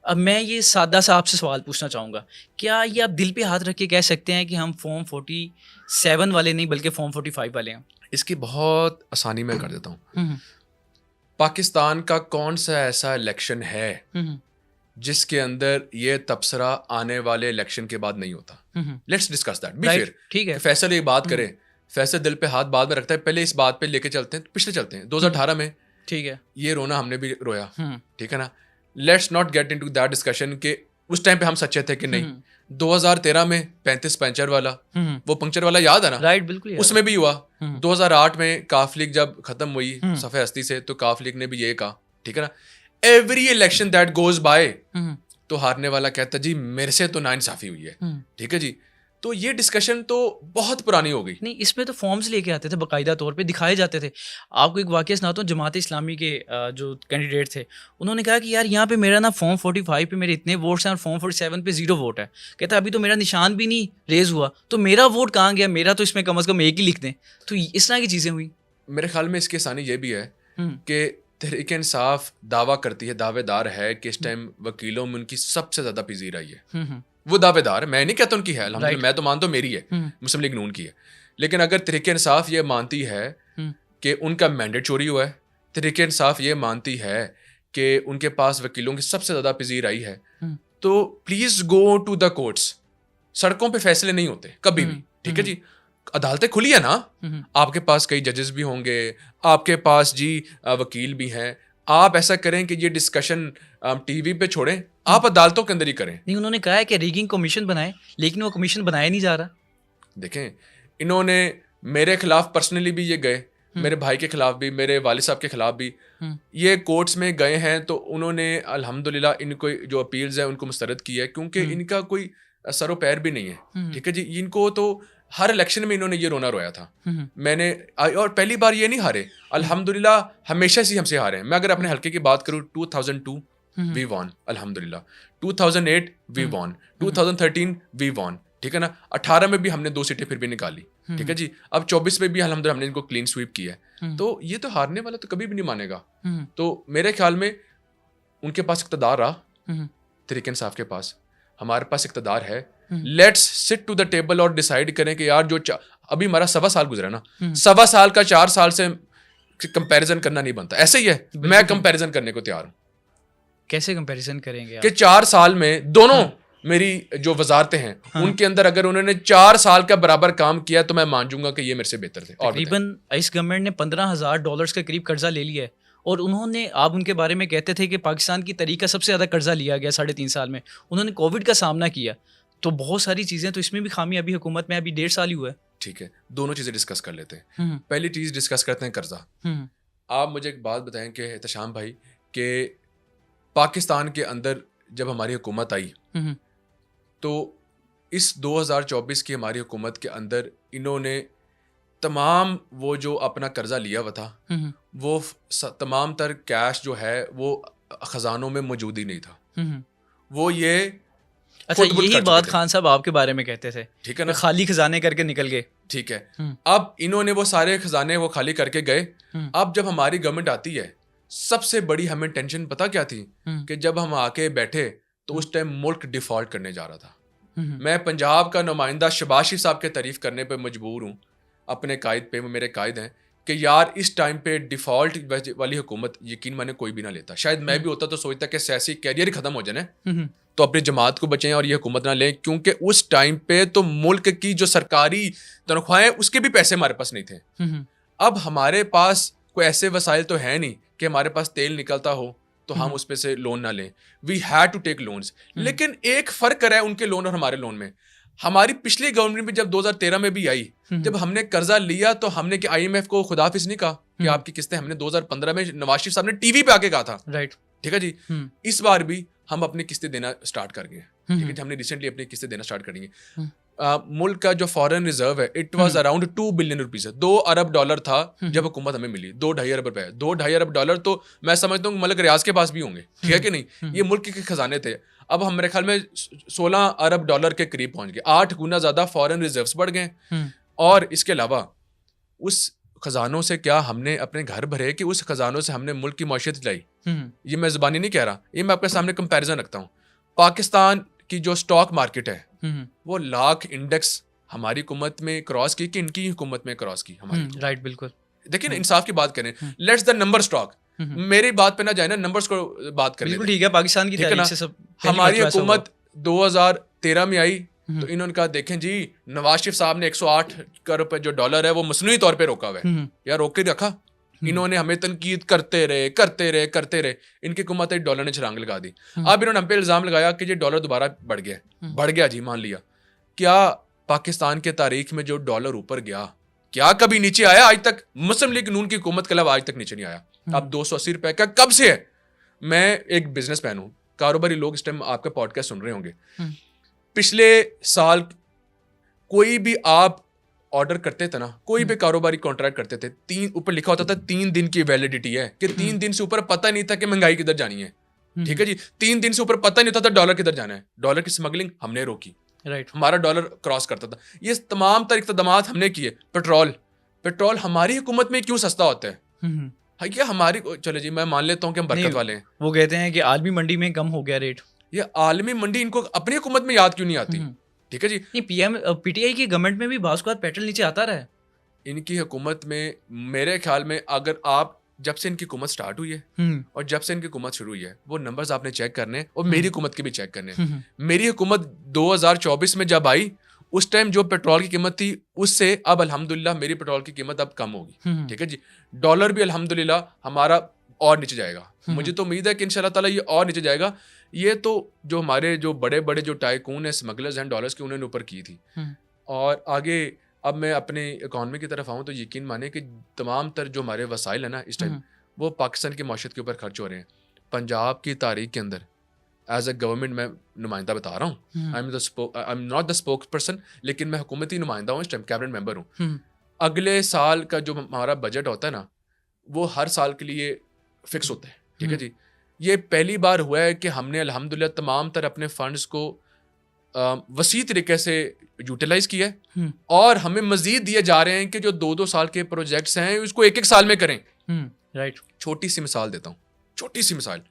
अब मैं ये सादा सा आपसे सवाल पूछना चाहूँगा, क्या ये आप दिल पे हाथ रख के कह सकते हैं कि हम फॉर्म 47 वाले नहीं बल्कि फॉर्म 45 वाले हैं? इसकी बहुत आसानी में कर देता हूँ। पाकिस्तान का कौन सा ऐसा इलेक्शन है जिसके अंदर ये तबसरा आने वाले इलेक्शन के बाद नहीं होता? Let's discuss that. Be fair, ठीक है। फैसल ये बात करे, फैसल दिल पे हाथ बाद में रखता है, पहले इस बात पे लेके चलते हैं, पिछले चलते हैं 2018 में। ठीक है, ये रोना हमने भी रोया, ठीक है ना। Let's not get into that discussion कि उस टाइम पे हम सच्चे थे कि नहीं। 2013 में 35 पंचर वाला, वो पंक्चर वाला याद है ना? राइट, बिल्कुल। उसमें भी हुआ। 2008 में काफ लीग जब खत्म हुई सफ़े हस्ती से, तो काफ लीग ने भी ये कहा, ठीक है ना, every election that goes by तो हारने वाला कहता जी मेरे से तो नाइंसाफी हुई है, ठीक है जी। तो ये डिस्कशन तो बहुत पुरानी हो गई। नहीं, इसमें तो फॉर्म्स लेके आते थे, बाकायदा तौर पे दिखाए जाते थे। आपको एक वाकया सुनाता हूँ, जमात इस्लामी के जो कैंडिडेट थे उन्होंने कहा कि यार यहाँ पे मेरा ना फॉर्म 45 पे मेरे इतने वोट्स हैं और फॉर्म 47 पे 0 वोट है। कहता अभी तो मेरा निशान भी नहीं रेज हुआ, तो मेरा वोट कहाँ गया? मेरा तो इसमें कम अज़ कम एक ही लिख दें। तो इस तरह की चीज़ें हुई। मेरे ख्याल में इसकी आसानी ये भी है कि तहरीक इंसाफ दावा करती है, दावेदार है कि इस टाइम वकीलों में उनकी सबसे ज़्यादा पजीर आई है। वो दावेदार, मैं नहीं कहता उनकी है, अल्हम्दुलिल्लाह मैं तो मानता हूँ मेरी है, मुस्लिम लीग नून की है। लेकिन अगर तहरीक इंसाफ ये मानती है कि उनका मैंडेट चोरी हुआ है, तहरीक इंसाफ ये मानती है कि उनके पास वकीलों की सबसे ज़्यादा पजीर आई है, तो please go to the courts. सड़कों पे फैसले नहीं होते कभी भी, ठीक है जी। अदालतें खुली है ना, आपके पास कई जजेस भी होंगे, आपके पास जी वकील भी हैं। आप ऐसा करें कि ये डिस्कशन टीवी पे छोड़ें, आप अदालतों के अंदर ही करें। नहीं, उन्होंने कहा है कि रिगिंग कमीशन बनाए, लेकिन वो कमीशन बनाया नहीं जा रहा। देखें, इन्होंने मेरे खिलाफ पर्सनली भी ये गए, मेरे भाई के खिलाफ भी, मेरे वालिद साहब के खिलाफ भी ये कोर्ट्स में गए हैं। तो उन्होंने अल्हम्दुलिल्लाह इनको जो अपील्स हैं उनको मुस्तरद किया है, क्योंकि इनका कोई सरो पैर भी नहीं है, ठीक है जी। इनको तो हर इलेक्शन में इन्होंने ये रोना रोया था। मैंने और पहली बार ये नहीं हारे, अल्हम्दुलिल्लाह हमेशा से हमसे हारे हैं। मैं अगर अपने हल्के की बात करूँ, 2002 वी वॉन अल्हम्दुलिल्लाह, 2008 वी वॉन, 2013 वी वॉन, ठीक है ना। 18 में भी हमने 2 सीटें फिर भी निकाली, ठीक है जी। अब 24 में भी अल्हम्दुलिल्लाह हमने इनको क्लीन स्वीप किया है। तो ये तो हारने वाला तो कभी भी नहीं मानेगा। तो मेरे ख्याल में उनके पास इक़्तिदार रहा, तहरीक इंसाफ के पास, हमारे पास इक़्तिदार है। Let's sit to the table और डिसाइड करें कि यार जो अभी हमारा 1.25 साल गुजरा ना, 1.25 साल का 4 साल से कंपैरिजन करना नहीं बनता। ऐसे ही है, मैं कंपैरिजन करने को तैयार हूँ। कैसे कंपैरिजन करेंगे आप? कि 4 साल में दोनों मेरी जो वजारतें हैं उनके अंदर अगर उन्होंने 4 साल का बराबर काम किया तो मैं मान जाऊंगा कि ये मेरे से बेहतर थे। और तकरीबन इस गवर्नमेंट ने $15,000 के करीब कर्जा ले लिया है, और उन्होंने, आप उनके बारे में कहते थे कि पाकिस्तान की तारीख का सबसे ज़्यादा कर्जा लिया गया 3.5 साल में। उन्होंने कोविड का सामना किया, तो बहुत सारी चीज़ें, तो इसमें भी खामी अभी हुकूमत में अभी 1.5 साल ही हुआ है। ठीक है, दोनों चीज़ें डिस्कस कर लेते हैं। पहली चीज़ डिस्कस करते हैं कर्जा। आप मुझे एक बात बताएं कि एहतशाम भाई, कि पाकिस्तान के अंदर जब हमारी हुकूमत आई तो इस 2024 की हमारी हुकूमत के अंदर इन्होंने तमाम वो जो अपना कर्जा लिया हुआ था, वो तमाम तर कैश जो है वो खजानों में मौजूद ही नहीं था। वो ये अच्छा, यही बात खान साहब आपके बारे में कहते थे, ठीक है ना, खाली खजाने करके निकल गए। ठीक है, अब इन्होंने वो सारे खजाने वो खाली करके गए। अब जब हमारी गवर्नमेंट आती है, सबसे बड़ी हमें टेंशन पता क्या थी? कि जब हम आके बैठे तो उस टाइम मुल्क डिफॉल्ट करने जा रहा था। मैं पंजाब का नुमाइंदा शहबाज शरीफ साहब के तारीफ करने पे मजबूर हूँ, अपने कायद पे, वो मेरे कायद हैं, कि यार इस टाइम पे डिफॉल्ट वाली हुकूमत यकीन माने कोई भी ना लेता, शायद मैं भी होता तो सोचता कि सियासी कैरियर ही खत्म हो जाए तो अपनी जमात को बचें और ये हुकूमत ना लें, क्योंकि उस टाइम पे तो मुल्क की जो सरकारी तनख्वाहें उसके भी पैसे हमारे पास नहीं थे। अब हमारे पास कोई ऐसे वसाइल तो है नहीं कि हमारे पास तेल निकलता हो तो हम उस पे से लोन ना लें, we had to take loans. लेकिन एक फर्क है उनके लोन और हमारे लोन में। हमारी पिछली गवर्नमेंट भी जब 2013 में भी आई, जब हमने कर्जा लिया तो हमने कि IMF को खुदाफिज नहीं कहा कि आपकी किस्तें, हमने 2015 में नवाज शरीफ साहब ने टीवी पे आके कहा था, राइट, ठीक है जी। इस बार भी हम अपनी किस्तें देना स्टार्ट कर गए, ठीक है, हमने रिसेंटली अपनी किस्तें देना स्टार्ट करेंगे। मुल्क का जो फॉरेन रिजर्व है it was around 2 billion rupees, $2 अरब था जब हुकूमत हमें मिली, 2-2.5 अरब रुपए, 2-2.5 अरब डॉलर तो मैं समझता हूँ मलिक रियाज के पास भी होंगे, ठीक है कि नहीं। ये मुल्क के खजाने थे। अब हम मेरे ख्याल में 16 अरब डॉलर के करीब पहुंच गए, 8 गुना ज्यादा फॉरेन रिजर्व्स बढ़ गए। और इसके अलावा उस खजानों से क्या हमने अपने घर भरे कि उस खजानों से हमने मुल्क की मौशियत चलाई। ये मैं जुबानी नहीं कह रहा, ये मैं आपके सामने कंपैरिजन रखता हूँ। पाकिस्तान की जो स्टॉक मार्केट है वो लाख इंडेक्स हमारी हुकूमत में क्रॉस की कि इनकी हुकूमत में क्रॉस की हमारी, राइट, बिल्कुल। देखिए ना, इंसाफ की बात करें, लेट्स द नंबर स्टॉक, मेरी बात पे ना जाए ना, नंबर्स को बात करें, बिल्कुल ठीक है। पाकिस्तान की तारीख से सब हमारी हुकूमत 2013 में आई तो इन्होंने कहा देखें जी नवाज शरीफ साहब ने 108 करोड़ रुपए जो डॉलर है वो मसनूई तौर पे रोका हुआ है, यार रोक के रखा। इन्होंने हमें तनकीद करते रहे, इनकी हुकूमत डॉलर ने छलांग लगा दी। अब इन्होंने हम पे इल्जाम लगाया कि ये डॉलर दोबारा बढ़ गया जी, मान लिया। क्या पाकिस्तान के तारीख में जो डॉलर ऊपर गया क्या कभी नीचे आया? आज तक मुस्लिम लीग नून की हुकूमत के अलावा आज तक नीचे नहीं आया। अब 280 रुपए का कब से है? मैं एक बिजनेसमैन हूं, कारोबारी लोग इस टाइम आपका पॉडकास्ट सुन रहे होंगे। पिछले साल कोई भी आप ऑर्डर करते थे ना, कोई भी कारोबारी कॉन्ट्रैक्ट करते थे, 3 ऊपर लिखा होता था 3 दिन की वैलिडिटी है, कि 3 दिन से ऊपर पता नहीं था कि महंगाई किधर जानी है, ठीक है जी। 3 दिन से ऊपर पता नहीं होता था डॉलर किधर जाना है। डॉलर की स्मगलिंग हमने रोकी, राइट, हमारा डॉलर क्रॉस करता था। ये तमाम तर इक़दामात हमने किए। पेट्रोल हमारी हुकूमत में क्यों सस्ता होता है? क्या हमारी, चलो जी मैं मान लेता हूँ कि हम बरकत वाले हैं। वो कहते हैं कि आलमी मंडी में कम हो गया रेट। ये आलमी मंडी इनको अपनी हुकूमत में याद क्यों नहीं आती? ठीक है जी। नहीं, PTI की गवर्नमेंट में भी बाज़ औक़ात पेट्रोल नीचे आता रहा है। इनकी हुकूमत में मेरे ख्याल में, अगर आप जब से इनकी हुकूमत स्टार्ट हुई है और जब से इनकी हुकूमत शुरू हुई है, वो नंबर्स आपने चेक करने और मेरी हुकूमत के भी चेक करने। मेरी हुकूमत 2024 में जब आई, उस टाइम जो पेट्रोल की कीमत थी उससे अब अल्हम्दुलिल्लाह मेरी पेट्रोल की कीमत अब कम होगी, ठीक है जी। डॉलर भी अल्हम्दुलिल्लाह हमारा और नीचे जाएगा। मुझे तो उम्मीद है कि इंशाल्लाह ताला ये और नीचे जाएगा। ये तो जो हमारे जो बड़े बड़े जो टाइकून है, स्मगलर्स हैं डॉलर्स की, उन्होंने ऊपर की थी। और आगे अब मैं अपने इकॉनमी की तरफ आऊँ तो यकीन माने कि तमाम तर जो हमारे वसाइल है ना इस टाइम, वो पाकिस्तान की मईशत के ऊपर खर्च हो रहे हैं। पंजाब की तारीख के अंदर एज ए गवर्नमेंट मैं नुमाइंदा बता रहा हूँ, आई am not the spokes person, लेकिन मैं हुकूमती नुमाइंदा हूँ, इस टाइम कैबिनेट मेंबर हूँ। अगले साल का जो हमारा बजट होता है ना, वो हर साल के लिए फिक्स होता है, ठीक है जी। ये पहली बार हुआ है कि हमने अल्हम्दुलिल्लाह तमाम तर अपने फंड्स को वसी तरीके से यूटिलाइज किया है और हमें मजीद दिए जा रहे हैं कि जो 2-2 साल के प्रोजेक्ट्स हैं उसको 1-1 साल में करें। राइट। छोटी सी मिसाल देता हूँ, छोटी सी मिसाल।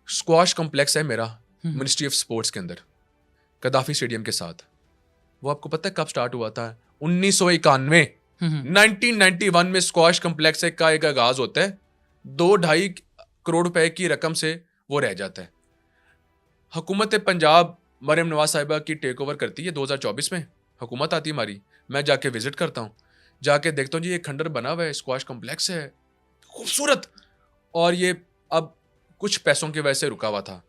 स्क्वाश कॉम्प्लेक्स है मेरा मिनिस्ट्री ऑफ स्पोर्ट्स के अंदर, कदाफी स्टेडियम के साथ। वो आपको पता है कब स्टार्ट हुआ था? 1991, 1991 में स्क्वाश कॉम्प्लेक्स का एक आगाज होता है। 2-2.5 करोड़ रुपए की रकम से वो रह जाता है। हुकूमत पंजाब मरियम नवाज साहिबा की टेक ओवर करती है 2024 में, हुकूमत आती है हमारी। मैं जाके विजिट करता हूँ, जाके देखता हूँ जी ये खंडर बना हुआ है, स्क्वाश कॉम्प्लेक्स है खूबसूरत, और ये अब कुछ पैसों की वजह से रुका हुआ था।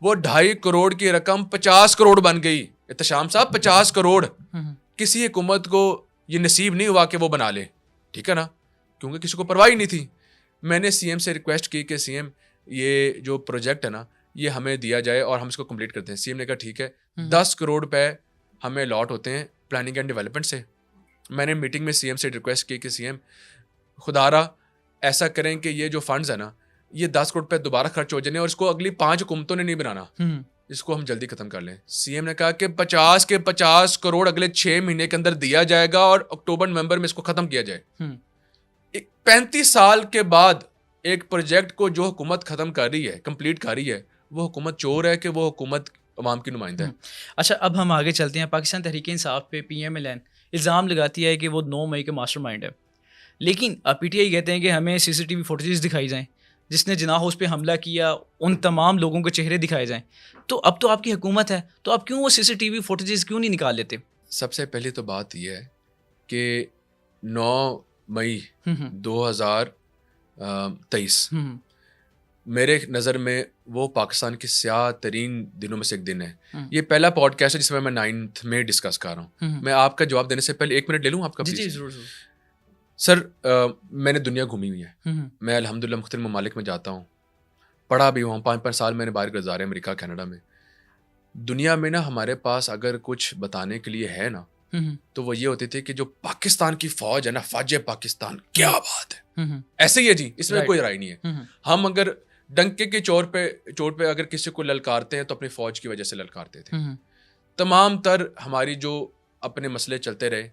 वो 2.5 करोड़ की रकम 50 करोड़ बन गई। इत्तेशाम साहब, 50 करोड़ किसी हुकूमत को ये नसीब नहीं हुआ कि वो बना ले, ठीक है ना, क्योंकि किसी को परवाह ही नहीं थी। मैंने सीएम से रिक्वेस्ट की कि सीएम ये जो प्रोजेक्ट है ना ये हमें दिया जाए और हम इसको कंप्लीट करते हैं। सीएम ने कहा ठीक है, 10 करोड़ रुपए हमें अलॉट होते हैं प्लानिंग एंड डेवलपमेंट से। मैंने मीटिंग में सीएम से रिक्वेस्ट की कि सीएम खुदारा ऐसा करें कि ये जो फंड्स है ना, ये 10 करोड़ रुपए दोबारा खर्च हो जाने और इसको अगली 5 हुकूमतों ने नहीं बनाना, इसको हम जल्दी खत्म कर लें। सीएम ने कहा कि 50 के 50 करोड़ अगले 6 महीने के अंदर दिया जाएगा और अक्टूबर नवंबर में इसको खत्म किया जाए। 35 साल के बाद एक प्रोजेक्ट को जो हुकूमत खत्म कर रही है, कंप्लीट कर रही है, वो हुकूमत चोर है कि वो हुकूमत अवाम की नुमाइंदा है। अच्छा, अब हम आगे चलते हैं। पाकिस्तान तहरीक इंसाफ पे PMLN इल्ज़ाम लगाती है कि वो 9 मई के मास्टरमाइंड है। लेकिन पीटीआई कहते हैं कि हमें सीसीटीवी फुटेजेस दिखाई जाएं जिसने जिना हाउस पे हमला किया, उन तमाम लोगों के चेहरे दिखाए जाएं। तो अब तो आपकी हुकूमत है, तो आप क्यों वो सीसीटीवी फुटेजेस क्यों नहीं निकाल लेते? सबसे पहले तो बात यह है कि 9 मई 2023 मेरे नज़र में वो पाकिस्तान की स्याह तरीन दिनों में से एक दिन है। ये पहला पॉडकास्ट है जिसमें मैं 9th में डिस्कस कर रहा हूँ। मैं आपका जवाब देने से पहले 1 मिनट ले लूँ आपका? जी जरूर। सर, मैंने दुनिया घूमी हुई है। मैं अल्हम्दुलिल्लाह मुख्तलिफ ममालिक में जाता हूँ, पढ़ा भी हुआ हूँ, 5 साल मैंने बाहर गुजारे, अमेरिका कनाडा में। दुनिया में ना हमारे पास अगर कुछ बताने के लिए है ना तो वो ये होती थी कि जो पाकिस्तान की फौज है ना, फौज पाकिस्तान, क्या बात है, ऐसे ही है जी, इसमें कोई राय नहीं है। हम अगर डंके के चोट पे अगर किसी को ललकारते हैं तो अपनी फौज की वजह से ललकारते थे। तमाम तर हमारी जो अपने मसले चलते रहे,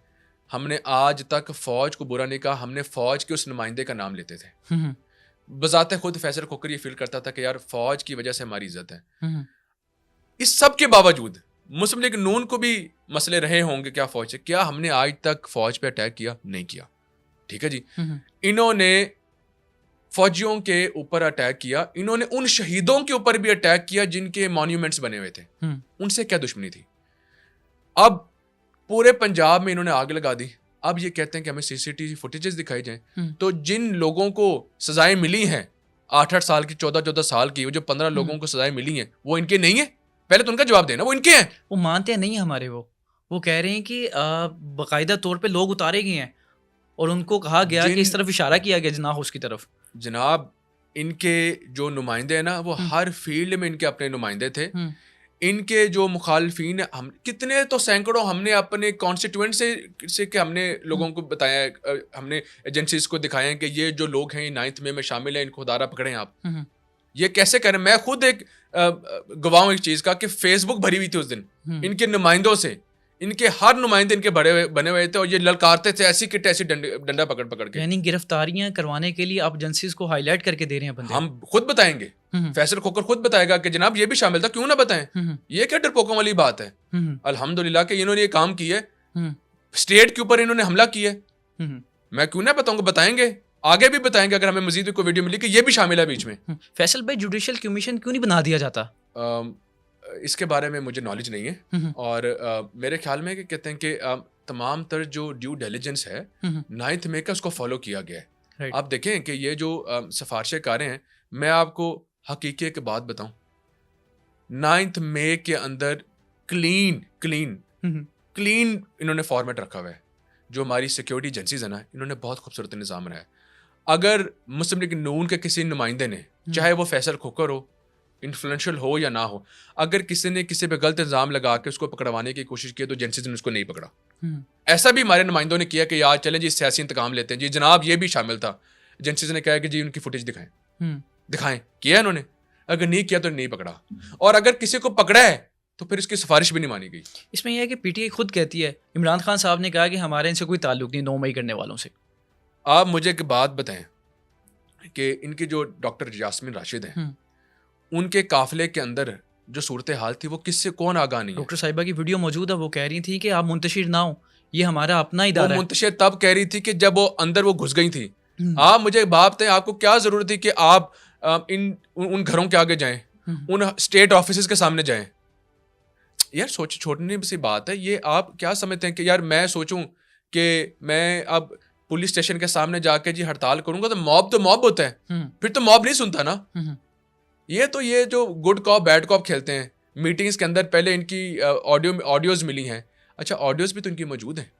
हमने आज तक फौज को बुरा नहीं कहा, हमने फौज के उस नुमाइंदे का नाम लेते थे। बजाते खुद फैसल खोकर ये फील करता था कि यार फौज की वजह से हमारी इज्जत है। इस सब के बावजूद मुस्लिम लीग नून को भी मसले रहे होंगे क्या फौज से, क्या हमने आज तक फौज पे अटैक किया? नहीं किया। ठीक है जी, इन्होंने फौजियों के ऊपर अटैक किया, इन्होंने उन शहीदों के ऊपर भी अटैक किया जिनके मॉन्यूमेंट्स बने हुए थे। उनसे क्या दुश्मनी थी? अब पूरे पंजाब में इन्होंने आग लगा दी। अब ये कहते हैं कि हमें सीसीटीवी फुटेजेस दिखाई जाएं। तो जिन लोगों को सजाएं मिली हैं 8-8 साल की, 14-14 साल की, वो जो 15 लोगों को सजाएं मिली हैं, वो इनके नहीं है? पहले तो उनका जवाब देना, वो इनके हैं। वो मानते हैं नहीं हमारे, वो कह रहे हैं कि बाकायदा तौर पे लोग उतारे गए हैं और उनको कहा गया कि इस तरफ इशारा किया गया जिना हाउस की तरफ। जनाब, इनके जो नुमाइंदे हैं ना, वो हर फील्ड में इनके अपने नुमाइंदे थे। इनके जो मुखालफीन है, हम कितने तो सैकड़ों हमने अपने कॉन्स्टिट्यूएंट से कि हमने लोगों को बताया, हमने एजेंसीज को दिखाया कि ये जो लोग हैं 9th में शामिल हैं, इनको खुदारा पकड़ें आप। ये कैसे करें? मैं खुद एक गवाह हूं एक चीज का कि फेसबुक भरी हुई थी उस दिन इनके नुमाइंदों से। इनके हर नुमाइंदे इनके बने हुए थे और ये ललकारते थे ऐसी किट ऐसी डंडा पकड़ के। यानी गिरफ्तारियां करवाने के लिए आप एजेंसीज को हाईलाइट करके दे रहे हैं बंदे। हम खुद बताएंगे, फैसल खोकर खुद बताएगा कि जनाब ये भी शामिल था, क्यों ना बताएं? ये क्या डरपोकों वाली बात है? अल्हम्दुलिल्लाह कि इन्होंने ये काम किया है, स्टेट के ऊपर इन्होंने हमला किया है। मैं क्यों ना बताऊंगा? बताएंगे, आगे भी बताएंगे अगर हमें मजीद कोई वीडियो मिली कि ये भी शामिल है बीच में। फैसल भाई, जुडिशियल कमीशन क्यों नहीं बना दिया जाता? इसके बारे में मुझे नॉलेज नहीं है और मेरे ख्याल में कि कहते हैं कि तमाम तर जो ड्यू डिलिजेंस है 9th में का उसको फॉलो किया गया है। आप देखें कि ये जो सिफारिशें कारें हैं, मैं आपको हकीकी एक बात बताऊं, 9th मई के अंदर क्लीन इन्होंने फॉर्मेट रखा हुआ है। जो हमारी सिक्योरिटी एजेंसीज है ना, इन्होंने बहुत खूबसूरत निज़ाम बनाया है। अगर मुस्लिम लीग नून के किसी नुमाइंदे ने, चाहे वो फैसल खोकर हो, इन्फ्लुएंशियल हो या ना हो, अगर किसी ने किसी पे गलत इल्जाम लगा के उसको पकड़वाने की कोशिश की तो एजेंसीज ने उसको नहीं पकड़ा। ऐसा भी हमारे नुमाइंदों ने किया कि यार चलें जी सियासी इंतकाम लेते हैं जी, जनाब ये भी शामिल था। एजेंसीज ने कहा कि जी उनकी फुटेज दिखाएं, किया इन्होंने? अगर नहीं किया तो नहीं पकड़ा, और अगर किसी को पकड़ा है तो फिर इसकी सिफारिश भी नहीं मानी गई। इसमें यह है कि पीटीआई खुद कहती है, इमरान खान साहब ने कहा कि हमारे इनसे कोई ताल्लुक नहीं 9 मई करने वालों से। आप मुझे एक बात बताएं कि इनके जो डॉक्टर यास्मीन राशिद हैं, उनके काफिले के अंदर जो सूरत हाल थी वो किससे कौन आगाह नहीं है? डॉक्टर साहिबा की वीडियो मौजूद है, वो कह रही थी कि आप मुंतशिर ना हो, ये हमारा अपना इदारा है। मुंतशिर तब कह रही थी कि जब वो अंदर वो घुस गई थी। आप मुझे बात बताएं, आपको क्या जरूरत थी कि आप उन घरों के आगे जाएं, उन स्टेट ऑफिस के सामने जाएं? यार सोच, छोटी सी बात है ये। आप क्या समझते हैं कि यार मैं सोचूं कि मैं अब पुलिस स्टेशन के सामने जाके जी हड़ताल करूंगा तो मॉब होता है, फिर तो मॉब नहीं सुनता ना। ये जो गुड कॉप बैड कॉप खेलते हैं मीटिंग्स के अंदर। पहले इनकी ऑडियोज मिली हैं। अच्छा, ऑडियोज भी तो इनकी मौजूद हैं,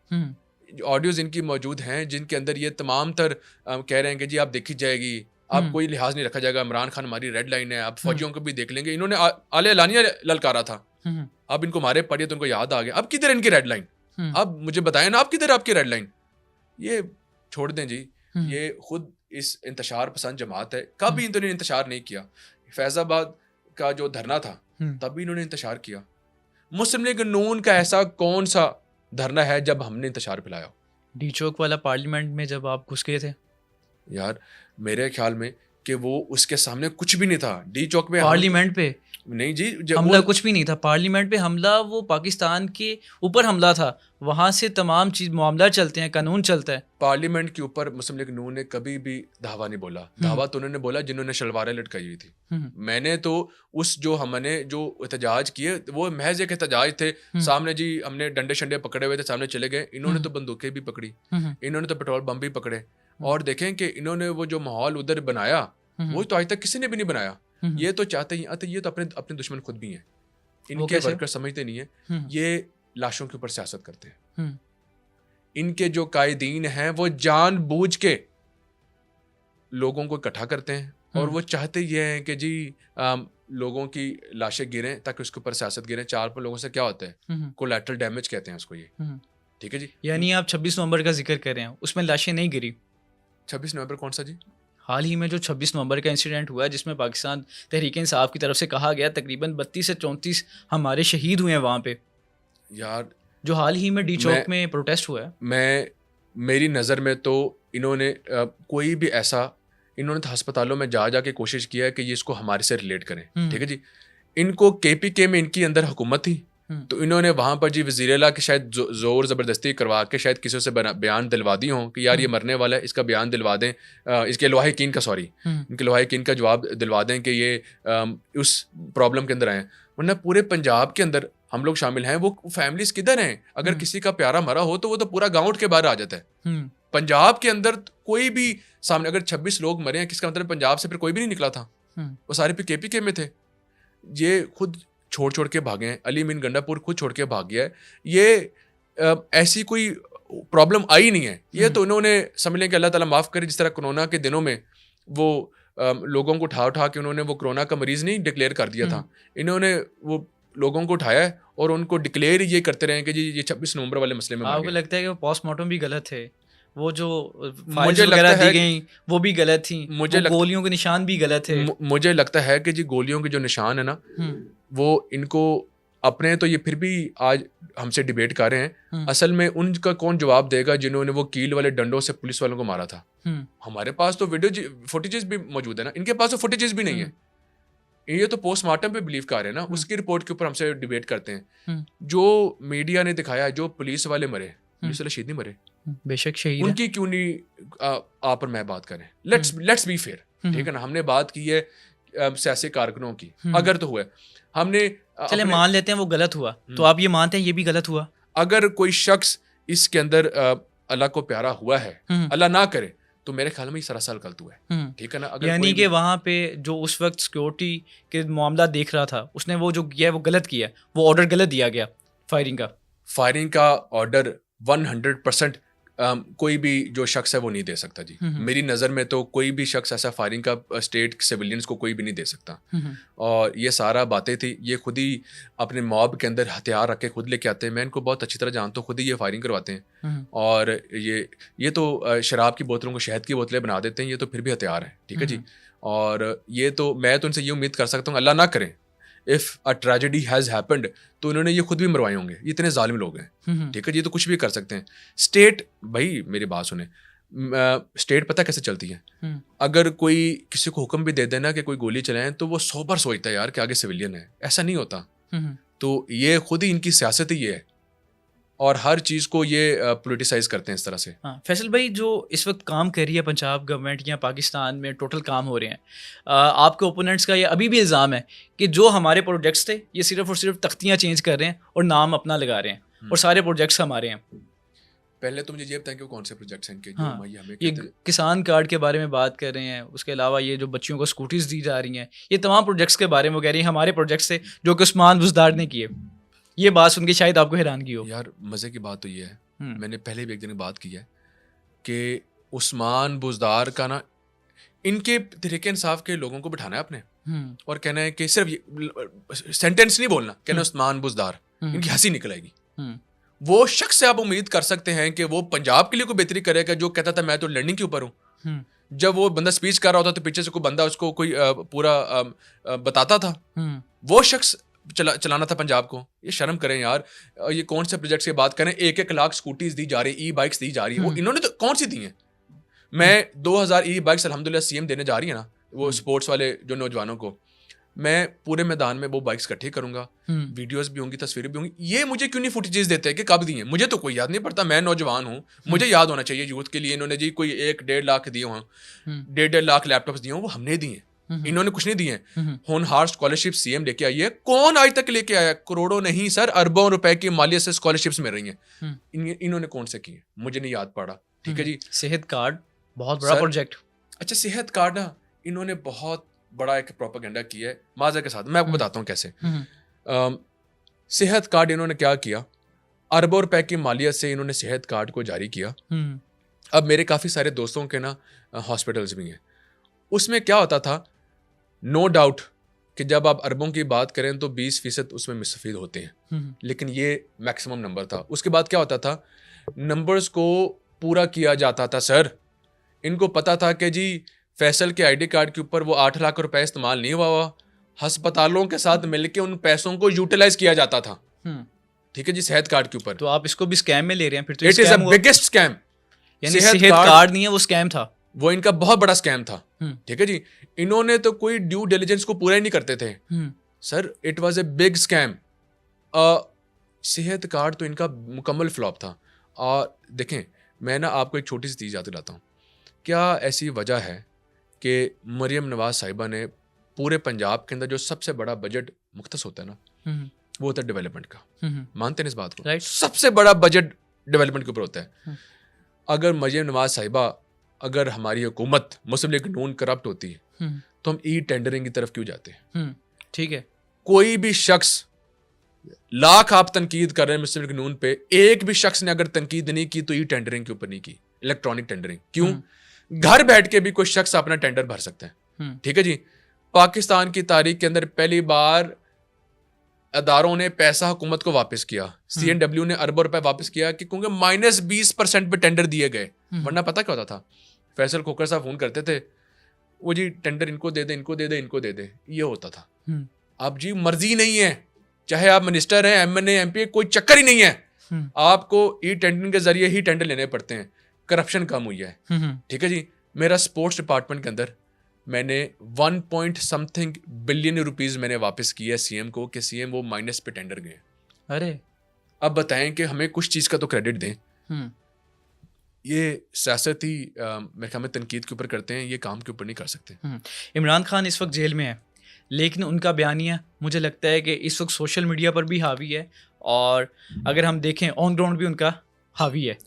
ऑडियोज इनकी मौजूद हैं जिनके अंदर ये तमाम तर कह रहे हैं कि जी आप देखी जाएगी, आप कोई लिहाज नहीं रखा जाएगा, इमरान खान हमारी रेड लाइन है, आप फौजियों को भी देख लेंगे। इन्होंने आले एलानिया ललकारा था, अब इनको मारे पड़े तो उनको याद आ गया। अब किधर इनकी रेड लाइन? अब मुझे बताएं ना, अब किधर आपकी रेड लाइन? ये छोड़ दें जी, ये खुद इस इंतशार पसंद जमात है। कभी इन्होंने इंतशार नहीं किया। फैजाबाद का जो धरना था तब भी इन्होंने इंतशार किया। मुस्लिम लीग नून का ऐसा कौन सा धरना है जब हमने इंतशार पिलाया? डी चौक वाला पार्लियामेंट में जब आप घुस गए थे, यार मेरे ख्याल में कि वो उसके सामने कुछ भी नहीं था। डी चौक में पार्लियामेंट पे नहीं जी, हमला कुछ भी नहीं था पार्लियामेंट पे, हमला वो पाकिस्तान के ऊपर हमला था, वहाँ से तमाम चीज मामला चलते हैं, कानून चलता है। पार्लियामेंट के ऊपर मुस्लिम लीग नून ने कभी भी धावा नहीं बोला। धावा तो उन्होंने बोला जिन्होंने शलवारें लटकाई हुई थी। मैंने तो उस जो हमने जो एहतजाज किए वो महज एक एहतजाज थे। सामने जी हमने डंडे शंडे पकड़े हुए थे, सामने चले गए। इन्होंने तो बंदूकें भी पकड़ी, इन्होंने तो पेट्रोल बम भी पकड़े। और देखें कि इन्होंने वो जो माहौल उधर बनाया वो तो आज तक किसी ने भी नहीं बनाया। ये तो चाहते ही ये तो अपने दुश्मन खुद भी हैं। इनके वर्कर समझते नहीं है, ये लाशों के ऊपर सियासत करते हैं। इनके जो कायदीन हैं वो जानबूझ के लोगों को इकट्ठा करते हैं और वो चाहते ये हैं कि जी लोगों की लाशें गिरें ताकि उसके ऊपर सियासत गिरें। 4 लोगों से क्या होता है, कोलैटरल डैमेज कहते हैं उसको ये। ठीक है जी। यानी आप 26 नवंबर का जिक्र कर रहे हैं, उसमें लाशें नहीं गिरी। 26 नवंबर कौन सा जी? हाल ही में जो 26 नवंबर का इंसिडेंट हुआ है जिसमें पाकिस्तान तहरीक इंसाफ की तरफ से कहा गया तकरीबन 32 से 34 हमारे शहीद हुए हैं वहाँ पे यार, जो हाल ही में डी चौक में प्रोटेस्ट हुआ है। मेरी नज़र में तो इन्होंने कोई भी ऐसा, इन्होंने तो अस्पतालों में जा के कोशिश किया है कि ये इसको हमारे से रिलेट करें। ठीक है जी। इनको KPK में इनकी अंदर हुकूमत थी तो इन्होंने वहाँ पर जी वज़ीर आला की शायद ज़ोर ज़बरदस्ती करवा के शायद किसी से बयान दिलवा दी हों कि यार ये मरने वाला है, इसका बयान दिलवा दें, इसके लोहा यकीन का इनके लोहा यकीन का जवाब दिलवा दें कि ये उस प्रॉब्लम के अंदर आए। वरना पूरे पंजाब के अंदर हम लोग शामिल हैं, वो फैमिलीज किधर हैं? अगर किसी का प्यारा मरा हो तो वो तो पूरा गाँव उठ के बाहर आ जाता है। पंजाब के अंदर कोई भी सामने अगर 26 लोग मरे हैं, किसका मतलब पंजाब से फिर कोई भी नहीं निकला था, वो सारे फिर KPK में थे। ये खुद छोड़ के भागे हैं। अली मीन गंडापुर खुद छोड़ के भाग गया है। ये ऐसी कोई प्रॉब्लम आई नहीं है। ये तो उन्होंने समझ लें कि अल्लाह ताला माफ़ करे, जिस तरह कोरोना के दिनों में वो लोगों को उठा के उन्होंने वो कोरोना का मरीज़ नहीं डिक्लेयर कर दिया था, इन्होंने वो लोगों को उठाया है और उनको डिक्लेयर ये करते रहे कि जी ये 26 नवंबर वाले मसले में। आपको लगता है कि पोस्टमार्टम भी गलत है? वो जो फाइल्स वगैरह दी गई वो भी गलत थी, गोलियों के निशान भी गलत है। मुझे लगता है कि जी गोलियों के जो निशान है ना, वो इनको अपने तो ये फिर भी आज हमसे डिबेट कर रहे हैं, असल में उनका कौन जवाब देगा जिन्होंने वो कील वाले डंडों से पुलिस वालों को मारा था। हमारे पास तो वीडियो फुटेजेस भी मौजूद है ना, इनके पास तो फुटेजेस भी नहीं है। ये तो पोस्टमार्टम पे बिलीव कर रहे हैं ना, उसकी रिपोर्ट के ऊपर हमसे डिबेट करते हैं। जो मीडिया ने दिखाया, जो पुलिस वाले मरे, पुलिस वाले शहीद नहीं मरे, बेशक शहीद, उनकी क्यों नहीं आप और मैं बात करें? लेट्स बी फेयर, ठीक है ना। हमने बात की है सियासी कारकुनों की, अगर तो हुआ हमने चले मान लेते हैं वो गलत हुआ, तो आप ये मानते हैं ये भी गलत हुआ? अगर कोई शख्स इसके अंदर अल्लाह को प्यारा हुआ है, अल्लाह ना करे, तो मेरे ख्याल में ये सरासर गलत हुआ है। ठीक है ना। अगर यानी कि वहाँ पे जो उस वक्त सिक्योरिटी के मामला देख रहा था, उसने वो जो किया है वो गलत किया, वो ऑर्डर गलत दिया गया फायरिंग का ऑर्डर 100% कोई भी जो शख्स है वो नहीं दे सकता जी। मेरी नज़र में तो कोई भी शख्स ऐसा फायरिंग का स्टेट सिविलियंस को कोई भी नहीं दे सकता। और ये सारा बातें थी, ये खुद ही अपने मॉब के अंदर हथियार रख के खुद लेके आते हैं। मैं इनको बहुत अच्छी तरह जानता हूँ, खुद ही ये फायरिंग करवाते हैं। और ये तो शराब की बोतलों को शहद की बोतलें बना देते हैं, ये तो फिर भी हथियार है। ठीक है जी। और ये तो मैं तो उनसे ये उम्मीद कर सकता हूँ, अल्लाह ना करें if a tragedy has happened, तो उन्होंने ये खुद भी मरवाए होंगे। ये इतने जालिम लोग हैं। ठीक है जी। ये तो कुछ भी कर सकते हैं। स्टेट, भाई मेरी बात सुने, स्टेट पता कैसे चलती है? अगर कोई किसी को हुक्म भी दे देना कि कोई गोली चलाएं तो वो 100 बार सोचता है यार कि आगे सिविलियन है। ऐसा नहीं होता। तो ये खुद ही इनकी सियासत ही ये है और हर चीज़ को ये पोलिटिसाइज करते हैं इस तरह से। हाँ फैसल भाई, जो इस वक्त काम कर रही है पंजाब गवर्नमेंट या पाकिस्तान में टोटल काम हो रहे हैं, आपके ओपोनेंट्स का ये अभी भी इल्ज़ाम है कि जो हमारे प्रोजेक्ट्स थे ये सिर्फ और सिर्फ तख्तियाँ चेंज कर रहे हैं और नाम अपना लगा रहे हैं और सारे प्रोजेक्ट्स हमारे हैं। पहले तो मुझे ये बताएं कि कौन से प्रोजेक्ट्स हैं इनके? हाँ, ये किसान कार्ड के बारे में बात कर रहे हैं, उसके अलावा ये जो बच्चियों को स्कूटीज दी जा रही हैं, ये तमाम प्रोजेक्ट्स के बारे में वो कह रही हैं हमारे प्रोजेक्ट्स थे जो कि उस्मान बुज़दार ने किए। ये बात सुन के शायद आपको हैरानगी हो। यार मज़े की बात तो ये है, मैंने पहले भी एक दिन बात की है कि उस्मान बुज़दार का ना, इनके तहरीक इंसाफ के लोगों को बिठाना है अपने और कहना है कि सिर्फ ये सेंटेंस नहीं बोलना, कहना उस्मान बुज़दार, इनकी हंसी निकल आएगी। वो शख्स से आप उम्मीद कर सकते हैं कि वो पंजाब के लिए कोई बेहतरी करेगा जो कहता था मैं तो लर्निंग के ऊपर हूँ। जब वो बंदा स्पीच कर रहा होता तो पीछे से कोई बंदा उसको कोई पूरा बताता था। वो शख्स चलाना था पंजाब को। ये शर्म करें यार, ये कौन से प्रोजेक्ट्स की बात करें? 1-1 लाख स्कूटीज दी जा रही, ई बाइक्स दी जा रही है। वो इन्होंने तो कौन सी दी हैं? मैं 2000 ई बाइक्स अल्हम्दुलिल्लाह सीएम देने जा रही है ना, वो स्पोर्ट्स वाले जो नौजवानों को। मैं पूरे मैदान में वो बाइक्स इकट्ठी करूंगा, वीडियोस भी होंगी, तस्वीरें भी होंगी। ये मुझे क्यों नहीं फुटेजेस देते हैं कि कब दिए? मुझे तो कोई याद नहीं पड़ता, मैं नौजवान हूँ, मुझे याद होना चाहिए यूथ के लिए। इन्होंने जी कोई 1-1.5 लाख दिए हों, 1.5 लाख लैपटॉप्स दिए हों, वो हमने दिए, इन्होंने कुछ नहीं दिए। होनहार स्कॉलरशिप सीएम लेके आई है, कौन आज तक लेके आया? करोड़ों नहीं सर, अरबों रुपए की मालियत से स्कॉलरशिप्स मिल रही हैं। इन्होंने कौन से किए? मुझे नहीं याद पड़ा। ठीक है जी। सेहत कार्ड बहुत बड़ा प्रोजेक्ट। अच्छा, सेहत कार्ड ना इन्होंने बहुत बड़ा एक प्रोपेगेंडा किया है माजा के साथ। मैं आपको बताता हूँ कैसे। सेहत कार्ड इन्होंने क्या किया, अरबों रुपए की मालियत से इन्होंने सेहत कार्ड को जारी किया। अब मेरे काफ़ी सारे दोस्तों के ना हॉस्पिटल्स भी हैं। उसमें क्या होता था, नो डाउट कि जब आप अरबों की बात करें तो 20% उसमें मुस्तफीद होते हैं, लेकिन ये मैक्सिमम नंबर था। उसके बाद क्या होता था, नंबर्स को पूरा किया जाता था सर। इनको पता था कि जी फैसल के आईडी कार्ड के ऊपर वो 8 लाख रुपए इस्तेमाल नहीं हुआ, अस्पतालों के साथ मिलकर उन पैसों को यूटिलाइज किया जाता था। ठीक है जी, सेहत कार्ड के ऊपर। तो आप इसको भी स्कैम में ले रहे हैं फिर तो। It is a biggest scam. सेहत कार्ड नहीं है, वो स्कैम था, वो इनका बहुत बड़ा स्कैम था। ठीक है जी। इन्होंने तो कोई ड्यू डिलिजेंस को पूरा ही नहीं करते थे sir. It was a big scam. सेहत कार्ड तो इनका मुकम्मल फ्लॉप था। और देखें, मैं ना आपको एक छोटी सी चीज़ याद दिलाता हूँ। क्या ऐसी वजह है कि मरियम नवाज साहिबा ने पूरे पंजाब के अंदर जो सबसे बड़ा बजट मुख्तस होता है ना, वो होता है डेवलपमेंट का। मानते हैं इस बात को? राइट। सबसे बड़ा बजट डेवलपमेंट के ऊपर होता है। अगर मरियम नवाज साहिबा, अगर हमारी हुकूमत मुस्लिम लीग नून करप्ट होती है तो हम ई टेंडरिंग की तरफ क्यों जाते हैं? ठीक है। कोई भी शख्स, लाख आप तनकीद कर रहे हैं मुस्लिम लीग नून पे, एक भी शख्स ने अगर तनकीद नहीं की तो ई टेंडरिंग के ऊपर नहीं की, इलेक्ट्रॉनिक टेंडरिंग। क्यों? घर बैठ के भी कोई शख्स अपना टेंडर भर सकता है। ठीक है जी। पाकिस्तान की तारीख के अंदर पहली बार अदारों ने पैसा हुकूमत को वापस किया। CNW ने अरबों रुपए वापस किया कि क्योंकि -20% पे टेंडर दिए गए। वरना पता क्या होता था, फैसल खोकर साहब फोन करते थे, वो जी टेंडर इनको दे दे, इनको दे दे, इनको दे दे, ये होता था। अब जी मर्जी नहीं है, चाहे आप मिनिस्टर हैं, MNA MP, कोई चक्कर ही नहीं है। आपको ई टेंडरिंग के जरिए ही टेंडर लेने पड़ते हैं। करप्शन कम हुई है। ठीक है जी। मेरा स्पोर्ट्स डिपार्टमेंट के अंदर मैंने 1 बिलियन रुपीस मैंने वापस किया सीएम को, कि सीएम वो माइनस पे टेंडर गए। अरे अब बताएं कि हमें कुछ चीज़ का तो क्रेडिट दें। ये सियासत ही मेरे ख्याल में तनकीद के ऊपर करते हैं, ये काम के ऊपर नहीं कर सकते। इमरान खान इस वक्त जेल में है, लेकिन उनका बयानिया मुझे लगता है कि इस वक्त सोशल मीडिया पर भी हावी है, और अगर हम देखें ऑन ग्राउंड भी उनका हावी है।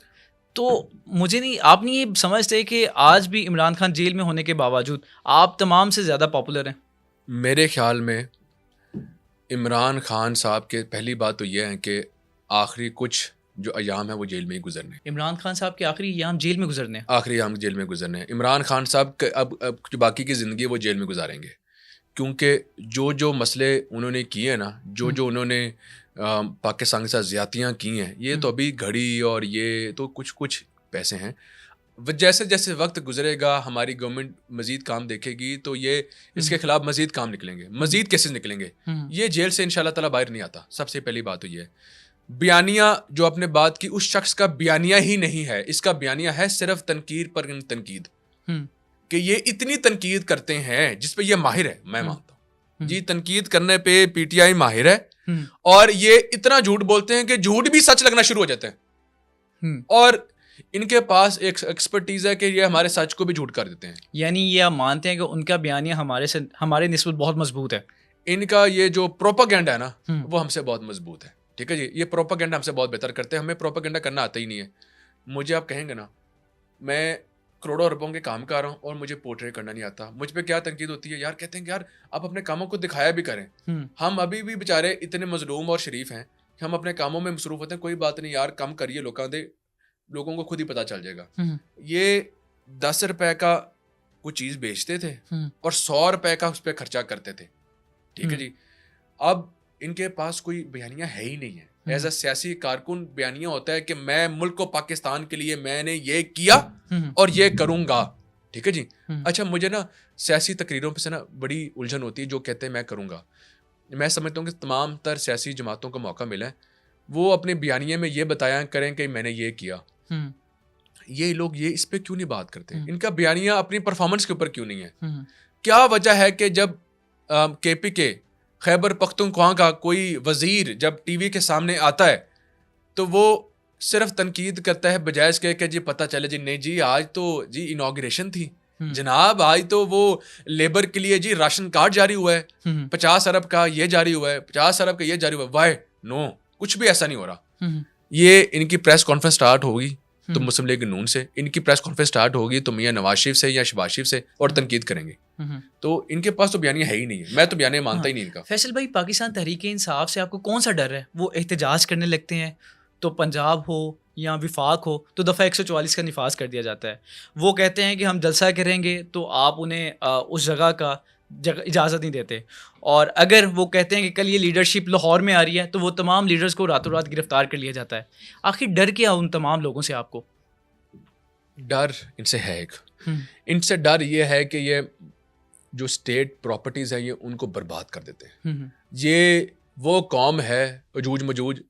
तो मुझे नहीं, आप नहीं ये समझते कि आज भी इमरान खान जेल में होने के बावजूद आप तमाम से ज़्यादा पॉपुलर हैं? मेरे ख्याल में इमरान खान साहब के पहली बात तो यह है कि आखिरी कुछ जो अयाम है वो जेल में ही गुजरने। इमरान खान साहब के आखिरी अयाम जेल में गुजरने? आखिरी अयाम जेल में गुजरने। इमरान खान साहब अब जो बाकी की ज़िंदगी वो जेल में गुजारेंगे, क्योंकि जो मसले उन्होंने किए हैं ना, जो उन्होंने पाकिस्तान के साथ ज़्यादतियाँ की हैं, ये तो अभी घड़ी और ये तो कुछ पैसे हैं। जैसे जैसे वक्त गुजरेगा, हमारी गवर्नमेंट मज़ीद काम देखेगी तो ये इसके खिलाफ मज़ीद काम निकलेंगे, मज़ीद केसेस निकलेंगे। ये जेल से इंशाल्लाह ताला बाहर नहीं आता। सबसे पहली बात तो ये है। बयानिया जो आपने बात की, उस शख्स का बयानिया ही नहीं है, इसका बयानिया है सिर्फ तनकीद पर तनकीद, कि ये इतनी तनकीद करते हैं जिस पे ये माहिर है। मैं मानता हूँ जी, तनकीद करने पे PTI माहिर है, और ये इतना झूठ बोलते हैं कि झूठ भी सच लगना शुरू हो जाते हैं। और इनके पास एक एक्सपर्टीज है कि ये हमारे सच को भी झूठ कर देते हैं। यानी ये आप मानते हैं कि उनका बयानिया हमारे निस्बत बहुत मजबूत है? इनका ये जो प्रोपेगेंडा है ना, वो हमसे बहुत मजबूत है। ठीक है जी। ये प्रोपेगेंडा हमसे बहुत बेहतर करते हैं, हमें प्रोपेगेंडा करना आता ही नहीं है। मुझे आप कहेंगे ना, मैं करोड़ों रुपयों के काम कर रहा हूँ और मुझे पोर्ट्रे करना नहीं आता। मुझ पे क्या तनकीद होती है यार, कहते हैं कि यार आप अपने कामों को दिखाया भी करें। हम अभी भी बेचारे इतने मजलूम और शरीफ हैं कि हम अपने कामों में मसरूफ होते हैं। कोई बात नहीं यार, कम करिए, लोगों को खुद ही पता चल जाएगा। ये 10 रुपए का कोई चीज़ बेचते थे और 100 रुपए का उस पर खर्चा करते थे। ठीक है जी। अब इनके पास कोई बयानिया है ही नहीं है। एज अ सियासी कारकुन बयानिया होता है कि मैं मुल्क को पाकिस्तान के लिए मैंने ये किया और ये करूंगा। ठीक है जी। अच्छा, मुझे ना सियासी तकरीरों पे से ना बड़ी उलझन होती है, जो कहते हैं मैं करूंगा। मैं समझता हूँ कि तमाम तर सियासी जमातों को मौका मिला है, वो अपने बयानिए में ये बताया करें कि मैंने ये किया। ये लोग ये इस पे क्यों नहीं बात करते? इनका बयानिया अपनी परफॉर्मेंस के ऊपर क्यों नहीं है? क्या वजह है कि जब KPK खैबर पख्तूनख्वा का कोई वजीर जब टीवी के सामने आता है तो वो सिर्फ तनकीद करता है बजाय इसके कि जी पता चले जी नहीं जी आज तो जी इनॉग्रेशन थी जनाब, आज तो वो लेबर के लिए जी राशन कार्ड जारी हुआ है, 50 अरब का ये जारी हुआ है, 50 अरब का ये जारी हुआ है। वाई नो, कुछ भी ऐसा नहीं हो रहा। ये इनकी प्रेस कॉन्फ्रेंस स्टार्ट होगी तो मुस्लिम लीग नून से, इनकी प्रेस कॉन्फ्रेंस स्टार्ट होगी तो मियां नवाज शरीफ से या शहबाज शरीफ से और तनकीद करेंगे। तो इनके पास तो बयानिया है ही नहीं है, मैं तो बयानिया मानता ही नहीं इनका। फैसल भाई, पाकिस्तान तहरीक इंसाफ से आपको कौन सा डर है? वो एहतजाज करने लगते हैं तो पंजाब हो या विफाक हो तो दफ़ा 144 का निफाज कर दिया जाता है। वो कहते हैं कि हम जलसा करेंगे तो आप उन्हें उस जगह इजाज़त नहीं देते, और अगर वो कहते हैं कि कल ये लीडरशिप लाहौर में आ रही है तो वो तमाम लीडर्स को रातों रात गिरफ्तार कर लिया जाता है। आखिर डर क्या उन तमाम लोगों से आपको? डर इनसे है एक, इनसे डर ये है कि ये जो स्टेट प्रॉपर्टीज़ है ये उनको बर्बाद कर देते हैं। ये वो कौम है अजूज मजूज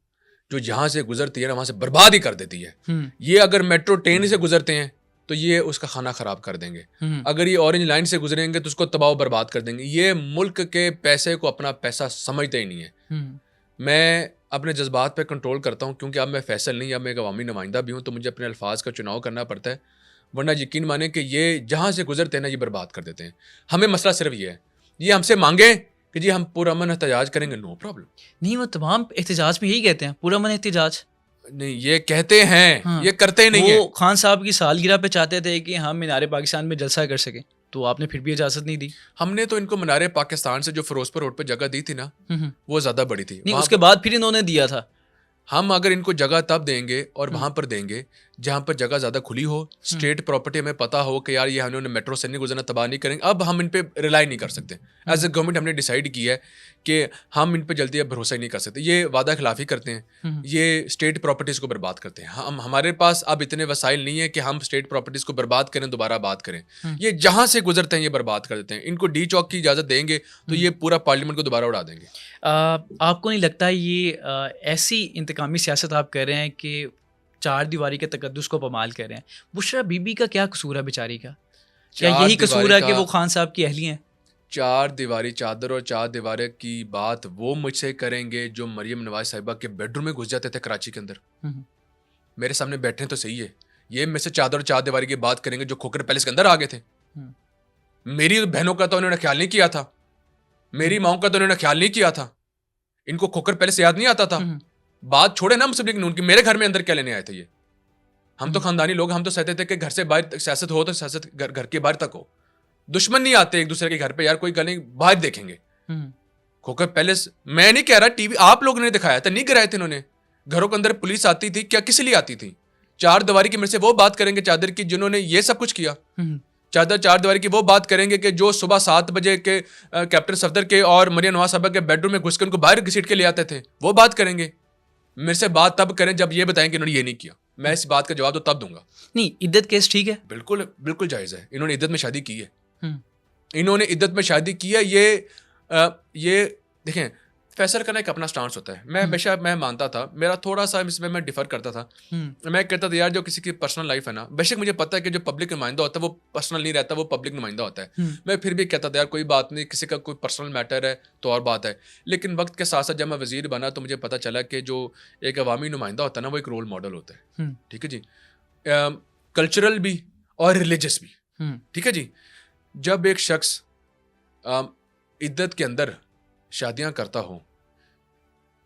जो यहाँ से गुजरती है ना वहाँ से बर्बाद ही कर देती है। ये अगर मेट्रो ट्रेन से गुजरते हैं तो ये उसका खाना ख़राब कर देंगे, अगर ये ऑरेंज लाइन से गुजरेंगे तो उसको तबाह बर्बाद कर देंगे। ये मुल्क के पैसे को अपना पैसा समझते ही नहीं है। मैं अपने जज्बात पे कंट्रोल करता हूँ क्योंकि अब मैं फैसल नहीं, अब मैं एक अवामी नुमाइंदा भी हूँ, तो मुझे अपने अल्फाज का चुनाव करना पड़ता है, वरना यकीन माने कि ये जहाँ से गुजरते हैं ना ये बर्बाद कर देते हैं। हमें मसला सिर्फ ये है, ये हमसे मांगे कि जी हम पुरअमन एहतजाज करेंगे, नो प्रॉब्लम। नहीं, वो तमाम एहतजाज में यही कहते हैं पुरअमन एहतजाज नहीं, ये कहते हैं हाँ। ये करते नहीं है। वो खान साहब की सालगिरह पे चाहते थे कि हम मीनारे पाकिस्तान में जलसा कर सकें, तो आपने फिर भी इजाजत नहीं दी। हमने तो इनको मीनारे पाकिस्तान से जो फिरोजपुर रोड पे जगह दी थी ना वो ज्यादा बड़ी थी। नहीं, उसके बाद फिर इन्होंने दिया था। हम अगर इनको जगह तब देंगे और वहां पर देंगे जहां पर जगह ज्यादा खुली हो, स्टेट प्रॉपर्टी हमें पता हो कि यार ये हमने मेट्रो से नहीं गुजरना, तबाह नहीं करेंगे। अब हम इन पे रिलाई नहीं कर सकते। एज ए गवर्नमेंट हमने डिसाइड किया है कि हम इन पे जल्दी अब भरोसा ही नहीं कर सकते। ये वादा खिलाफी करते हैं, ये स्टेट प्रॉपर्टीज़ को बर्बाद करते हैं। हम हमारे पास अब इतने वसाइल नहीं है कि हम स्टेट प्रॉपर्टीज़ को बर्बाद करें, दोबारा बात करें। ये जहाँ से गुजरते हैं ये बर्बाद कर देते हैं। इनको डी चौक की इजाज़त देंगे तो ये पूरा पार्लियामेंट को दोबारा उड़ा देंगे। आपको नहीं लगता ये ऐसी इंतकामी सियासत आप कर रहे हैं कि 4 दीवारी के तकद्दुस को पमाल कर रहे हैं? बुशरा बीबी का क्या कसूर है बेचारी का? क्या यही कसूर है कि वो खान साहब की अहली हैं? 4 दीवारी चादर और 4 दीवारें की बात वो मुझसे करेंगे जो मरियम नवाज साहिबा के बेडरूम में घुस जाते थे कराची के अंदर। मेरे सामने बैठे तो सही है, ये मेरे से चादर और 4 दीवारी की बात करेंगे जो खोखर पैलेस के अंदर आ गए थे। मेरी बहनों का तो उन्होंने ख्याल नहीं किया था, मेरी माओ का तो उन्होंने ख्याल नहीं किया था। इनको खोखर पैलेस याद नहीं आता था। बात छोड़े ना मुस्लिम लीग नून की, मेरे घर में अंदर क्या लेने आए थे ये? हम तो खानदानी लोग, हम तो सहते थे कि घर से बाहर सियासत हो तो सियासत घर के बाहर तक हो। दुश्मन नहीं आते एक दूसरे के घर पे, यार कोई गल नहीं, बाहर देखेंगे। खोखर पैलेस मैं नहीं कह रहा, टीवी आप लोगों ने दिखाया था, नहीं गिराए थे इन्होंने। घरों के अंदर पुलिस आती थी, क्या किस लिए आती थी? 4 दीवारी की मेरे से वो बात करेंगे चादर की जिन्होंने ये सब कुछ किया। चादर 4 दीवारी की वो बात करेंगे कि जो सुबह 7 बजे के कैप्टन सफदर के और मरियम नवाज साहबा के बेडरूम में घुसकर उनको बाहर घसीट के ले आते थे, वो बात करेंगे। मेरे से बात तब करें जब ये बताएं कि इन्होंने ये नहीं किया। मैं इस बात का जवाब तो तब दूंगा। नहीं, इद्दत केस ठीक है, बिल्कुल बिल्कुल जायज़ है। इन्होंने इद्दत में शादी की है, इन्होंने इद्दत में शादी की है। ये देखें, फैसल करना एक अपना स्टांस होता है। मैं बेशक मैं मानता था, मेरा थोड़ा सा इसमें मैं डिफर करता था। मैं कहता था यार जो किसी की पर्सनल लाइफ है ना, बेशक मुझे पता है कि जो पब्लिक नुमाइंदा होता है वो पर्सनल नहीं रहता, वो पब्लिक नुमाइंदा होता है। मैं फिर भी कहता था यार कोई बात नहीं, किसी का कोई पर्सनल मैटर है तो और बात है। लेकिन वक्त के साथ साथ जब मैं वजीर बना तो मुझे पता चला कि जो एक अवामी नुमाइंदा होता है ना वो एक रोल मॉडल होता है। ठीक है जी, कल्चरल भी और रिलीजियस भी। ठीक है जी, जब एक शख्स इद्दत के अंदर शादियां करता हो,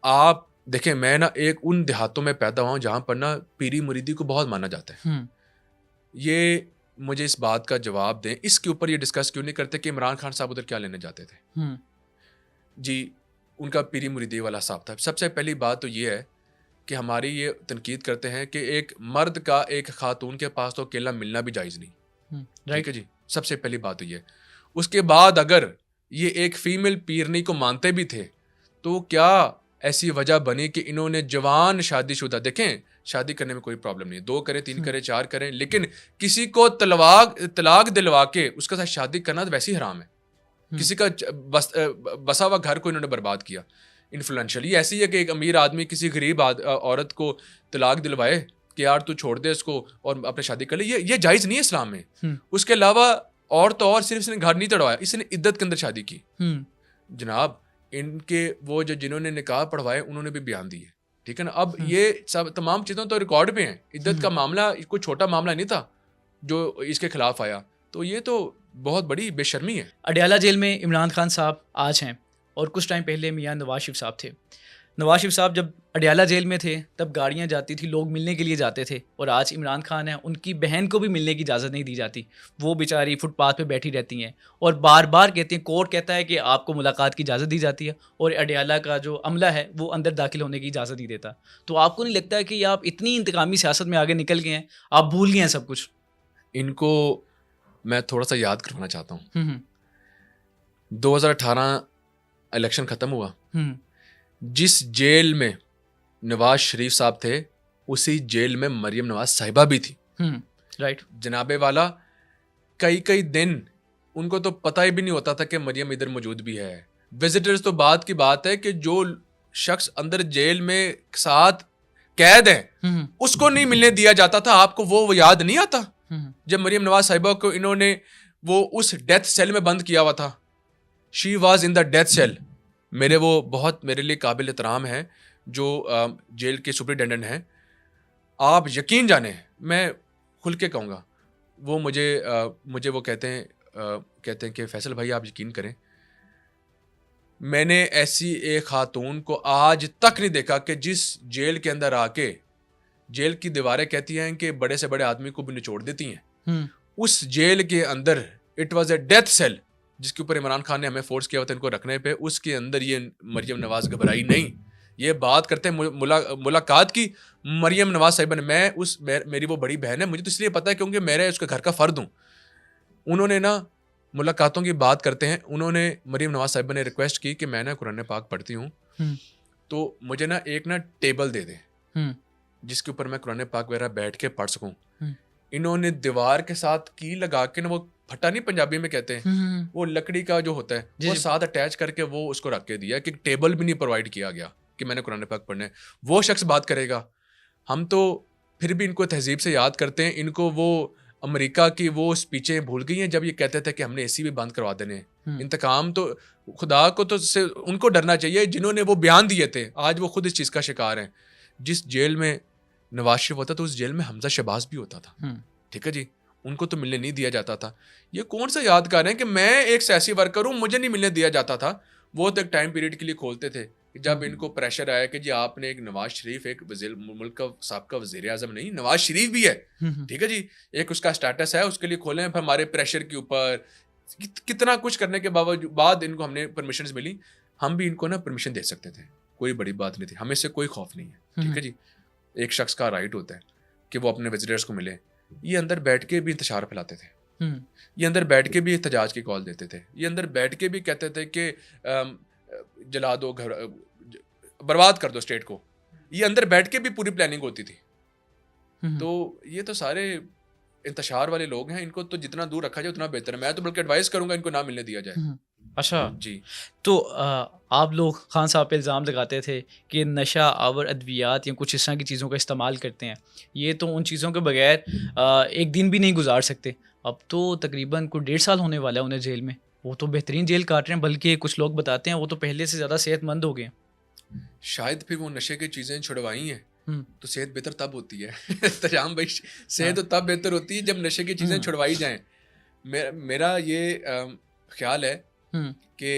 आप देखें मैं ना एक उन देहातों में पैदा हुआ हूं जहां पर ना पीरी मुरीदी को बहुत माना जाता है। ये मुझे इस बात का जवाब दें, इसके ऊपर ये डिस्कस क्यों नहीं करते कि इमरान खान साहब उधर क्या लेने जाते थे? जी, उनका पीरी मुरीदी वाला साहब था। सबसे पहली बात तो ये है कि हमारी ये तनकीद करते हैं कि एक मर्द का एक खातून के पास तो अकेला मिलना भी जायज़ नहीं। ठीक है जी, सबसे पहली बात तो ये। उसके बाद अगर ये एक फीमेल पीरनी को मानते भी थे तो क्या ऐसी वजह बनी कि इन्होंने जवान शादीशुदा, देखें शादी करने में कोई प्रॉब्लम नहीं, 2 करें 3 करें 4 करें, लेकिन किसी को तलाक दिलवा के उसके साथ शादी करना तो वैसे ही हराम है। किसी का बसा हुआ घर को इन्होंने बर्बाद किया इन्फ्लुएंशियली। ऐसी है कि एक अमीर आदमी किसी गरीब औरत को तलाक दिलवाए कि यार तू छोड़ दे इसको और अपने शादी कर ले, ये जायज़ नहीं है इस्लाम में। उसके अलावा और तो और सिर्फ इसने घर नहीं तड़वाया, इसने इद्दत के अंदर शादी की। जनाब इनके वो जो जिन्होंने निकाह पढ़वाए उन्होंने भी बयान दिए, ठीक है ना। अब ये सब तमाम चीज़ें तो रिकॉर्ड पे हैं। इद्दत का मामला कोई छोटा मामला नहीं था जो इसके खिलाफ आया, तो ये तो बहुत बड़ी बेशर्मी है। अडयाला जेल में इमरान खान साहब आज हैं और कुछ टाइम पहले मियां नवाज शरीफ साहब थे। नवाज शरीफ साहब जब अडयाला जेल में थे तब गाड़ियाँ जाती थी, लोग मिलने के लिए जाते थे, और आज इमरान खान हैं, उनकी बहन को भी मिलने की इजाज़त नहीं दी जाती। वो बेचारी फुटपाथ पे बैठी रहती हैं और बार बार कहती हैं, कोर्ट कहता है कि आपको मुलाकात की इजाज़त दी जाती है, और अडयाला का जो अमला है वो अंदर दाखिल होने की इजाज़त नहीं देता। तो आपको नहीं लगता है कि आप इतनी इंतकामी सियासत में आगे निकल गए हैं, आप भूल गए हैं सब कुछ? इनको मैं थोड़ा सा याद करवाना चाहता हूँ। 2018 इलेक्शन ख़त्म हुआ, जिस जेल में नवाज शरीफ साहब थे उसी जेल में मरियम नवाज साहिबा भी थी। राइट। जनाबे वाला कई कई दिन उनको तो पता ही भी नहीं होता था कि मरियम इधर मौजूद भी है। विजिटर्स तो बात की बात है कि जो शख्स अंदर जेल में साथ कैद है उसको नहीं मिलने दिया जाता था। आपको वो याद नहीं आता जब मरियम नवाज साहिबा को इन्होंने वो उस डेथ सेल में बंद किया हुआ था? She was in the death cell. वो बहुत मेरे लिए काबिल एहतराम है जो जेल के सुपरिटेंडेंट हैं। आप यकीन जाने, मैं खुल के कहूँगा, वो मुझे वो कहते हैं कि फैसल भाई आप यकीन करें, मैंने ऐसी एक खातून को आज तक नहीं देखा कि जिस जेल के अंदर आके जेल की दीवारें कहती हैं कि बड़े से बड़े आदमी को भी निचोड़ देती हैं। उस जेल के अंदर it was a death cell जिसके ऊपर इमरान खान ने हमें फोर्स किया था इनको रखने पे। उसके अंदर ये मरियम नवाज घबराई नहीं। ये बात करते हैं मुलाकात की मरियम नवाज साहिबा ने। मेरी वो बड़ी बहन है, मुझे तो इसलिए पता है क्योंकि मैं उसके घर का फर्द हूँ। उन्होंने ना मुलाकातों की बात करते हैं, उन्होंने मरियम नवाज साहिबा ने रिक्वेस्ट की कि मैं ना कुरान पाक पढ़ती हूँ तो मुझे ना एक टेबल दे दें जिसके ऊपर मैं कुरान पाक वगैरह बैठ के पढ़ सकूं। इन्होंने दीवार के साथ की लगा के ना, वो फटा नहीं पंजाबी में कहते हैं, वो लकड़ी का जो होता है वो साथ अटैच करके वो उसको रख के दिया कि टेबल भी नहीं प्रोवाइड किया गया कि मैंने कुरान पाक पढ़ना है। वो शख्स बात करेगा। हम तो फिर भी इनको तहजीब से याद करते हैं। इनको वो अमेरिका की वो स्पीचें भूल गई हैं जब ये कहते थे कि हमने एसी भी बंद करवा देने। इंतकाम तो खुदा को तो से उनको डरना चाहिए जिन्होंने वो बयान दिए थे। आज वो खुद इस चीज़ का शिकार हैं। जिस जेल में नवाज शरीफ होता था उस जेल में हमजा शहबाज भी होता था, ठीक है जी। उनको तो मिलने नहीं दिया जाता था। ये कौन सा याद कर रहे हैं कि मैं एक सियासी वर्कर हूँ, मुझे नहीं मिलने दिया जाता था? वो तो एक टाइम पीरियड के लिए खोलते थे जब इनको प्रेशर आया कि जी आपने एक नवाज शरीफ, एक मुल्क का साबका वज़ीर आज़म नहीं, नवाज शरीफ भी है, ठीक है जी, एक उसका स्टेटस है, उसके लिए खोले हैं। हमारे प्रेशर के ऊपर कितना कुछ करने के बाद इनको हमने परमिशन मिली। हम भी इनको ना परमिशन दे सकते थे, कोई बड़ी बात नहीं थी, हमें से कोई खौफ नहीं है, ठीक है जी। एक शख्स का राइट होता है कि वो अपने विजिटर्स को मिले। ये अंदर बैठ के भी इंतशार फैलाते थे, ये अंदर बैठ के भी एहतजाज की कॉल देते थे, ये अंदर बैठ के भी कहते थे कि जला दो, घर बर्बाद कर दो स्टेट को। ये अंदर बैठ के भी पूरी प्लानिंग होती थी। तो ये तो सारे इंतशार वाले लोग हैं, इनको तो जितना दूर रखा जाए उतना बेहतर है। मैं तो बल्कि एडवाइस करूंगा इनको ना मिलने दिया जाए। अच्छा जी। तो आप लोग खान साहब पे इल्ज़ाम लगाते थे कि नशा आवर अद्वियात या कुछ इस तरह की चीज़ों का इस्तेमाल करते हैं, ये तो उन चीज़ों के बगैर एक दिन भी नहीं गुजार सकते। अब तो तकरीबन कोई 1.5 साल होने वाला है उन्हें जेल में। वो तो बेहतरीन जेल काट रहे हैं, बल्कि कुछ लोग बताते हैं वो तो पहले से ज़्यादा सेहतमंद हो गए। शायद फिर वो नशे की चीज़ें छुड़वाई हैं तो सेहत बेहतर तब होती है। तजाम भाई, सेहत तो तब बेहतर होती है जब नशे की चीज़ें छुड़वाई जाएं। मेरा ये ख्याल है कि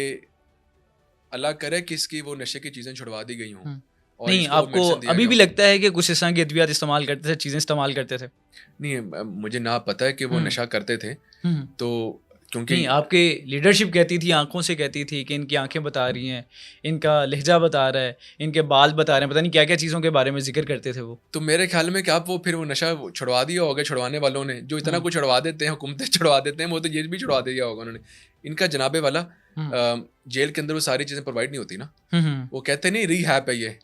अल्लाह करे कि इसकी वो नशे की चीज़ें छुड़वा दी गई हों। नहीं, आपको अभी भी लगता है कि कुछ इस तरह की अद्वियात इस्तेमाल करते थे, चीज़ें इस्तेमाल करते थे? नहीं, मुझे ना पता है कि वो नशा करते थे। तो क्योंकि नहीं, आपके लीडरशिप कहती थी, आंखों से कहती थी कि इनकी आंखें बता रही हैं, इनका लहजा बता रहा है, इनके बाल बता रहे हैं, पता नहीं क्या क्या चीज़ों के बारे में जिक्र करते थे वो। तो मेरे ख्याल में कि आप वो फिर वो नशा छुड़वा दिया होगा छुड़वाने वालों ने, जो इतना कुछ छुड़वा देते हैं, हुकूमतें छुड़वा देते हैं, वो तो ये भी छुड़वा दिया होगा उन्होंने। इनका जनाबे वाला जेल के अंदर वो सारी चीज़ें प्रोवाइड नहीं होती ना। वो कहते नहीं रिहैब है ये,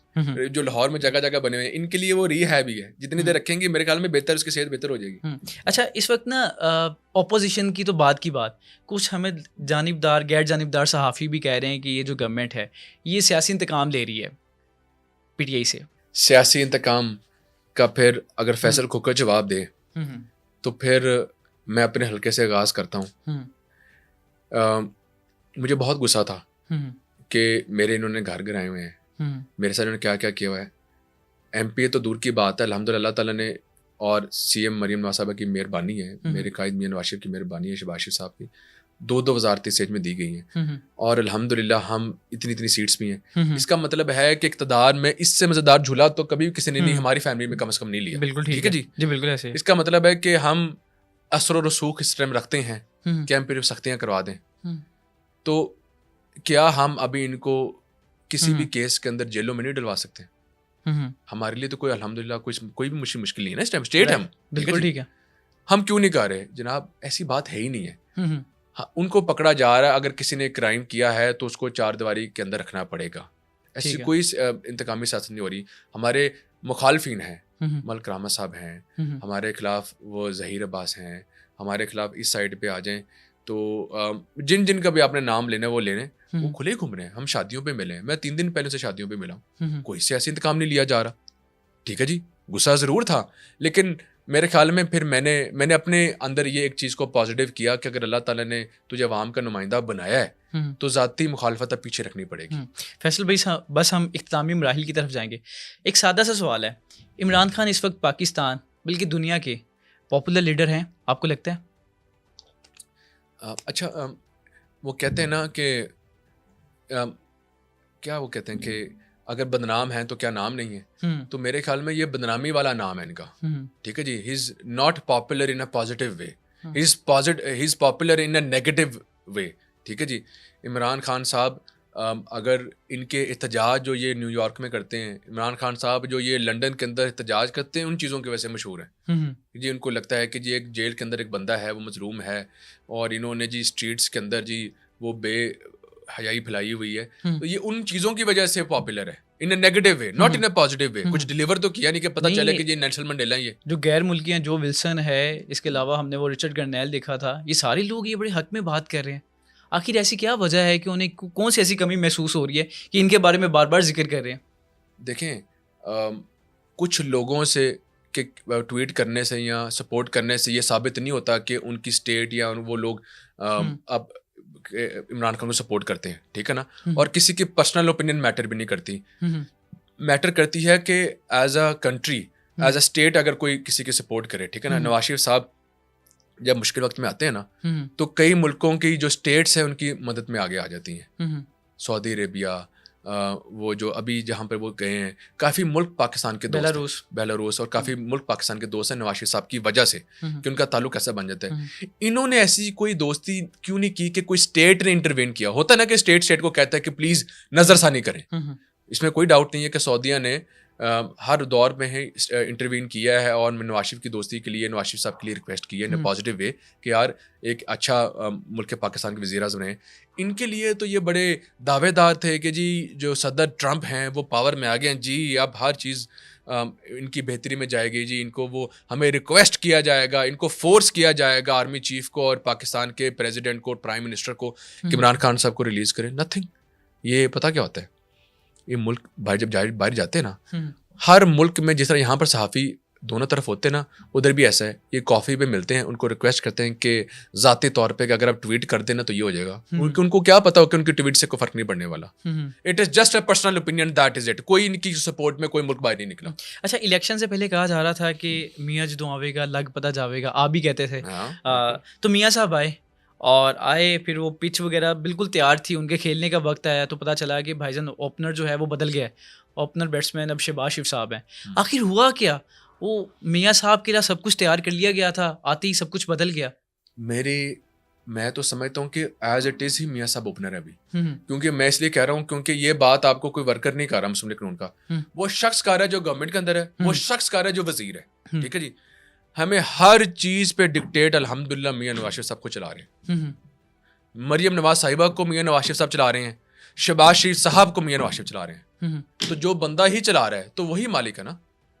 जो लाहौर में जगह जगह बने हुए हैं, इनके लिए वो रिहैब ही है। जितनी देर रखेंगे मेरे ख्याल में बेहतर, उसकी सेहत बेहतर हो जाएगी। अच्छा, इस वक्त ना ऑपोजिशन की तो बात की बात, कुछ हमें जानिबदार गैर जानिबदार सहाफ़ी भी कह रहे हैं कि ये जो गवर्नमेंट है ये सियासी इंतकाम ले रही है PTI से। सियासी इंतकाम का फिर अगर फैसल खोकर जवाब दे तो फिर मैं अपने हल्के से आगाज़ करता हूँ। मुझे बहुत गुस्सा था कि मेरे इन्होंने घर गिराए हुए हैं, मेरे साथ इन्होंने क्या क्या किया हुआ है। MP तो दूर की बात है, अल्हम्दुलिल्लाह ताला ने और CM मरियम नवाज साहबा की मेहरबानी है, मेरे कायद मियां नवाज शरीफ की मेहरबानी है, शहबाज शरीफ साहब की 2 वजारती स्टेज में दी गई हैं और अल्हम्दुलिल्लाह हम इतनी सीट्स भी हैं। इसका मतलब है कि इक़्तिदार में इससे मज़ेदार झूला तो कभी किसी ने नहीं, हमारी फैमिली में कम से कम नहीं लिया। बिल्कुल ठीक है जी, बिल्कुल ऐसे। इसका मतलब है कि हम असर रसूख इस टाइम रखते हैं कि हम फिर सख्तियाँ करवा दें। तो क्या हम अभी इनको किसी भी केस के अंदर जेलों में नहीं डलवा सकते? हमारे लिए तो कोई अल्हम्दुलिल्लाह कोई भी मुश्किल नहीं है ना इस टाइम, स्टेट है हम। बिल्कुल ठीक है, हम क्यों नहीं कर रहे जनाब? ऐसी बात है ही नहीं है। हाँ, उनको पकड़ा जा रहा है, अगर किसी ने क्राइम किया है तो उसको 4 दीवारी के अंदर रखना पड़ेगा। ऐसी कोई इंतकामी सियासत नहीं हो रही। हमारे मुखालफिन हैं, मलिक रहमत साहब हैं, हमारे खिलाफ वो ज़हीर अब्बास हैं, हमारे खिलाफ इस साइड पे आ जाएं तो जिन जिन का भी आपने नाम लेना है वो लेने, वो खुले घूम रहे हैं। हम शादियों पे मिले हैं, मैं 3 दिन पहले से शादियों पे मिला हूँ, कोई से ऐसे इंतकाम नहीं लिया जा रहा। ठीक है जी, गुस्सा ज़रूर था, लेकिन मेरे ख्याल में फिर मैंने अपने अंदर ये एक चीज़ को पॉजिटिव किया कि अगर अल्लाह ताला ने तुझे अवाम का नुमाइंदा बनाया है तो ज़ाती मुखालफत अब पीछे रखनी पड़ेगी। फैसल भाई, बस हम इख्तितामी मराहिल की तरफ जाएंगे। एक सादा सा सवाल है, इमरान खान इस वक्त पाकिस्तान बल्कि दुनिया के पॉपुलर लीडर हैं, आपको लगता है? अच्छा, वो कहते हैं ना कि क्या वो कहते हैं कि अगर बदनाम है तो क्या नाम नहीं है? तो मेरे ख्याल में ये बदनामी वाला नाम है इनका। ठीक है जी, he is not popular in a positive way, he is popular in a negative way. ठीक है जी, इमरान खान साहब अगर इनके एहतजाज जो ये न्यूयॉर्क में करते हैं, इमरान खान साहब जो ये लंदन के अंदर एहतजाज करते हैं, उन चीज़ों की वजह से मशहूर हैं जी। उनको लगता है कि जी एक जेल के अंदर एक बंदा है, वो मजलूम है और इन्होंने जी स्ट्रीट्स के अंदर जी वो हयाई फैलाई हुई है, तो ये उन चीज़ों की वजह से पॉपुलर है in a negative way, not in a positive way. कुछ डिलीवर तो किया नहीं कि पता चले कि ये नेल्सन मंडेला ही है। जो गैर मुल्की हैं, जो विल्सन है, इसके अलावा हमने वो रिचर्ड गर्नैल देखा था, ये सारे लोग ये बड़े हक में बात कर रहे हैं। आखिर ऐसी क्या वजह है कि उन्हें कौन सी ऐसी कमी महसूस हो रही है कि इनके बारे में बार बार जिक्र कर रहे हैं? देखें, कुछ लोगों से कि ट्वीट करने से या सपोर्ट करने से ये साबित नहीं होता कि उनकी स्टेट या वो लोग अब इमरान खान को सपोर्ट करते हैं। ठीक है ना? और किसी की पर्सनल ओपिनियन मैटर भी नहीं करती। मैटर करती है कि as a country, as a state अगर कोई किसी की सपोर्ट करे। ठीक है ना? नवाज शरीफ साहब जब मुश्किल वक्त में आते हैं ना, तो कई मुल्कों की जो स्टेट्स हैं उनकी मदद में आगे आ जाती हैं। सऊदी अरेबिया, वो जो अभी जहाँ पर वो गए हैं, काफ़ी मुल्क पाकिस्तान के दोस्त, बेलारूस और काफ़ी मुल्क पाकिस्तान के दोस्त हैं नवाज शरीफ साहब की वजह से कि उनका ताल्लुक ऐसा बन जाता है। इन्होंने ऐसी कोई दोस्ती क्यों नहीं की कि कोई स्टेट ने इंटरवेन किया? होता है ना कि स्टेट को कहता है कि प्लीज़ नज़रसानी करें। इसमें कोई डाउट नहीं है कि सऊदीया ने हर दौर में ही इंटरवीन किया है और नवाज शरीफ की दोस्ती के लिए, नवाज शरीफ साहब के लिए रिक्वेस्ट की है इन पॉजिटिव वे कि यार एक अच्छा मुल्क पाकिस्तान के वज़ीर-ए-आज़म रहे। इनके लिए तो ये बड़े दावेदार थे कि जी जो सदर ट्रंप हैं वो पावर में आ गए हैं जी, अब हर चीज़ इनकी बेहतरी में जाएगी जी, इनको वो हमें रिक्वेस्ट किया जाएगा, इनको फोर्स किया जाएगा आर्मी चीफ को और पाकिस्तान के प्रेसिडेंट को, प्राइम मिनिस्टर को कि इमरान खान साहब को रिलीज़ करें। नथिंग। ये पता क्या होता है, ये मुल्क जब बाहर जाते हैं ना, हर मुल्क में जिस तरह यहाँ पर सहाफ़ी दोनों तरफ होते हैं ना, उधर भी ऐसा है। ये कॉफ़ी पे मिलते हैं, उनको रिक्वेस्ट करते हैं कि ज़ाती तौर पे कि अगर आप ट्वीट कर देना तो ये हो जाएगा। उनको क्या पता हो कि उनकी ट्वीट से कोई फ़र्क नहीं पड़ने वाला। It is just a personal opinion, that is it. कोई इनकी सपोर्ट में कोई मुल्क बाहर नहीं निकला। अच्छा, इलेक्शन से पहले कहा जा रहा था कि मियाँ जदों आवेगा लग पता जावेगा, आप भी कहते थे। तो मियाँ साहब आए, फिर वो पिच वगैरह बिल्कुल तैयार थी, उनके खेलने का वक्त आया तो पता चला कि भाईजान ओपनर जो है वो बदल गया है, ओपनर बैट्समैन अब शहबाज शरीफ साहब हैं। आखिर हुआ क्या? वो मियाँ साहब के लिए सब कुछ तैयार कर लिया गया था, आते ही सब कुछ बदल गया? मैं तो समझता हूँ कि एज इट इज़ ही मियाँ साहब ओपनर है अभी। क्योंकि मैं इसलिए कह रहा हूँ क्योंकि ये बात आपको कोई वर्कर नहीं कर रहा मुस्लिम लीग नून का, वो शख्स कर रहा है जो गवर्नमेंट के अंदर है, वो शख्स कर रहा है जो वजीर है। ठीक है जी, हमें हर चीज़ पे डिक्टेट अल्हम्दुलिल्लाह मियाँ नवाज शरीफ साहब को चला रहे हैं। मरियम नवाज साहिबा को मियाँ नवाज शरीफ साहब चला रहे हैं, शहबाज शरीफ साहब को मियाँ नवाज शरीफ चला रहे हैं। तो जो बंदा ही चला रहा है तो वही मालिक है ना,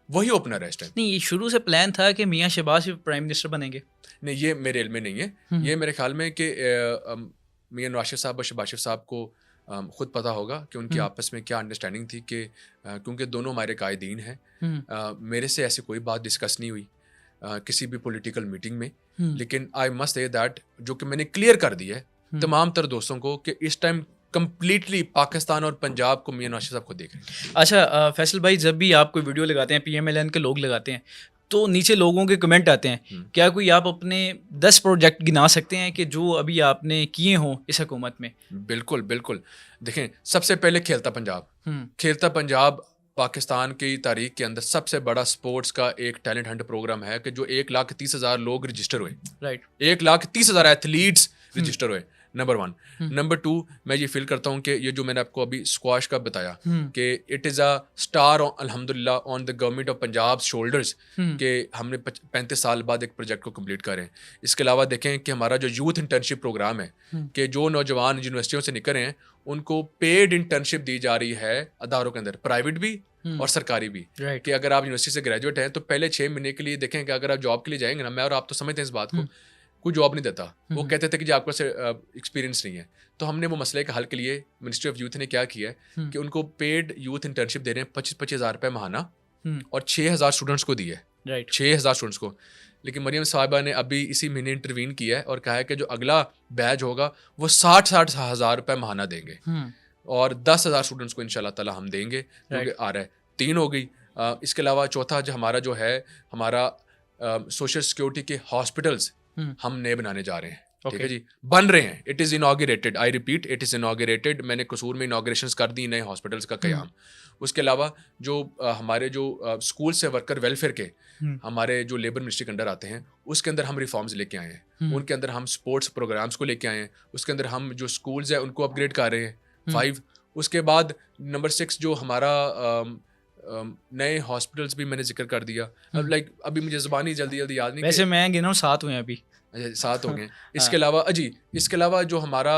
वही ओपनर है इस टाइम। नहीं, ये शुरू से प्लान था कि मियाँ शहबाज शरीफ प्राइम मिनिस्टर बनेंगे। नहीं, ये मेरे इल्म में नहीं है। ये मेरे ख्याल में कि मियाँ नवाज शरीफ साहब और शहबाज शरीफ साहब को खुद पता होगा कि उनकी आपस में क्या अंडरस्टैंडिंग थी कि क्योंकि दोनों हमारे कायदीन हैं। मेरे से ऐसी कोई बात डिस्कस नहीं हुई किसी भी पॉलिटिकल मीटिंग में, लेकिन आई मस्ट से दैट जो कि मैंने क्लियर कर दिया है तमाम तर दोस्तों को कि इस टाइम कंप्लीटली पाकिस्तान और पंजाब को मियां नवाज साहब को देख रहे हैं। अच्छा फैसल भाई, जब भी आप कोई वीडियो लगाते हैं, PMLN के लोग लगाते हैं, तो नीचे लोगों के कमेंट आते हैं, क्या कोई आप अपने 10 प्रोजेक्ट गिना सकते हैं कि जो अभी आपने किए हों इस हुकूमत में? बिल्कुल बिल्कुल। देखें, सबसे पहले खेलता पंजाब। खेलता पंजाब पाकिस्तान की तारीख के अंदर सबसे बड़ा स्पोर्ट्स का एक टैलेंट हंट प्रोग्राम है कि जो 1,30,000 लोग रजिस्टर हुए। राइट। 1,30,000 एथलीट्स रजिस्टर हुए, नंबर 1। नंबर 2, मैं ये फील करता हूँ कि ये जो मैंने आपको अभी स्क्वाश का बताया कि इट इज़ अ स्टार अल्हम्दुलिल्लाह on the government of Punjab shoulders कि हमने 35 साल बाद एक प्रोजेक्ट को कंप्लीट करें। इसके अलावा देखें कि हमारा जो यूथ इंटर्नशिप प्रोग्राम है कि जो नौजवान यूनिवर्सिटियों से निकल रहे हैं उनको पेड इंटर्नशिप दी जा रही है अदारों के अंदर, प्राइवेट भी और सरकारी भी। कि अगर आप यूनिवर्सिटी से ग्रेजुएट हैं तो पहले 6 महीने के लिए देखें कि अगर आप जॉब के लिए जाएंगे ना, मैं और आप तो समझते हैं इस बात को, कोई जॉब नहीं देता। वो कहते थे कि जी आपको एक्सपीरियंस नहीं है। तो हमने वो मसले के हल के लिए मिनिस्ट्री ऑफ यूथ ने क्या किया है कि उनको पेड यूथ इंटर्नशिप दे रहे हैं 25-25 हज़ार रुपये महाना, और 6,000 स्टूडेंट्स को दिए। 6,000 स्टूडेंट्स को। लेकिन मरियम साहिबा ने अभी इसी महीने इंटरवीन किया है और कहा है कि जो अगला बैच होगा वो 60-60 हज़ार रुपये महाना देंगे, और 10,000 स्टूडेंट्स को इंशाल्लाह ताला हम देंगे, जो कि आ रहा है। 3 हो गई। इसके अलावा चौथा जो है हमारा सोशल सिक्योरिटी के हॉस्पिटल्स हम नए बनाने जा रहे हैं। ठीक है जी, बन रहे हैं। It is inaugurated, I repeat, it is inaugurated. मैंने कसूर में इनॉग्रेशंस कर दी नए हॉस्पिटल्स का क़याम। उसके अलावा जो हमारे जो स्कूल से वर्कर वेलफेयर के हमारे जो लेबर मिनिस्ट्री के अंडर आते हैं उसके अंदर हम रिफॉर्म्स लेके आए हैं। उनके अंदर हम स्पोर्ट्स प्रोग्राम्स को लेके आए हैं। उसके अंदर हम जो स्कूल्स हैं उनको अपग्रेड कर रहे हैं। 5। उसके बाद नंबर 6 जो हमारा नए हॉस्पिटल्स भी मैंने जिक्र कर दिया। अब लाइक अभी मुझे ज़बानी जल्दी याद नहीं, वैसे मैं गिना 7 हुए अभी। अच्छा 7 हो गए। इसके अलावा इसके अलावा जो हमारा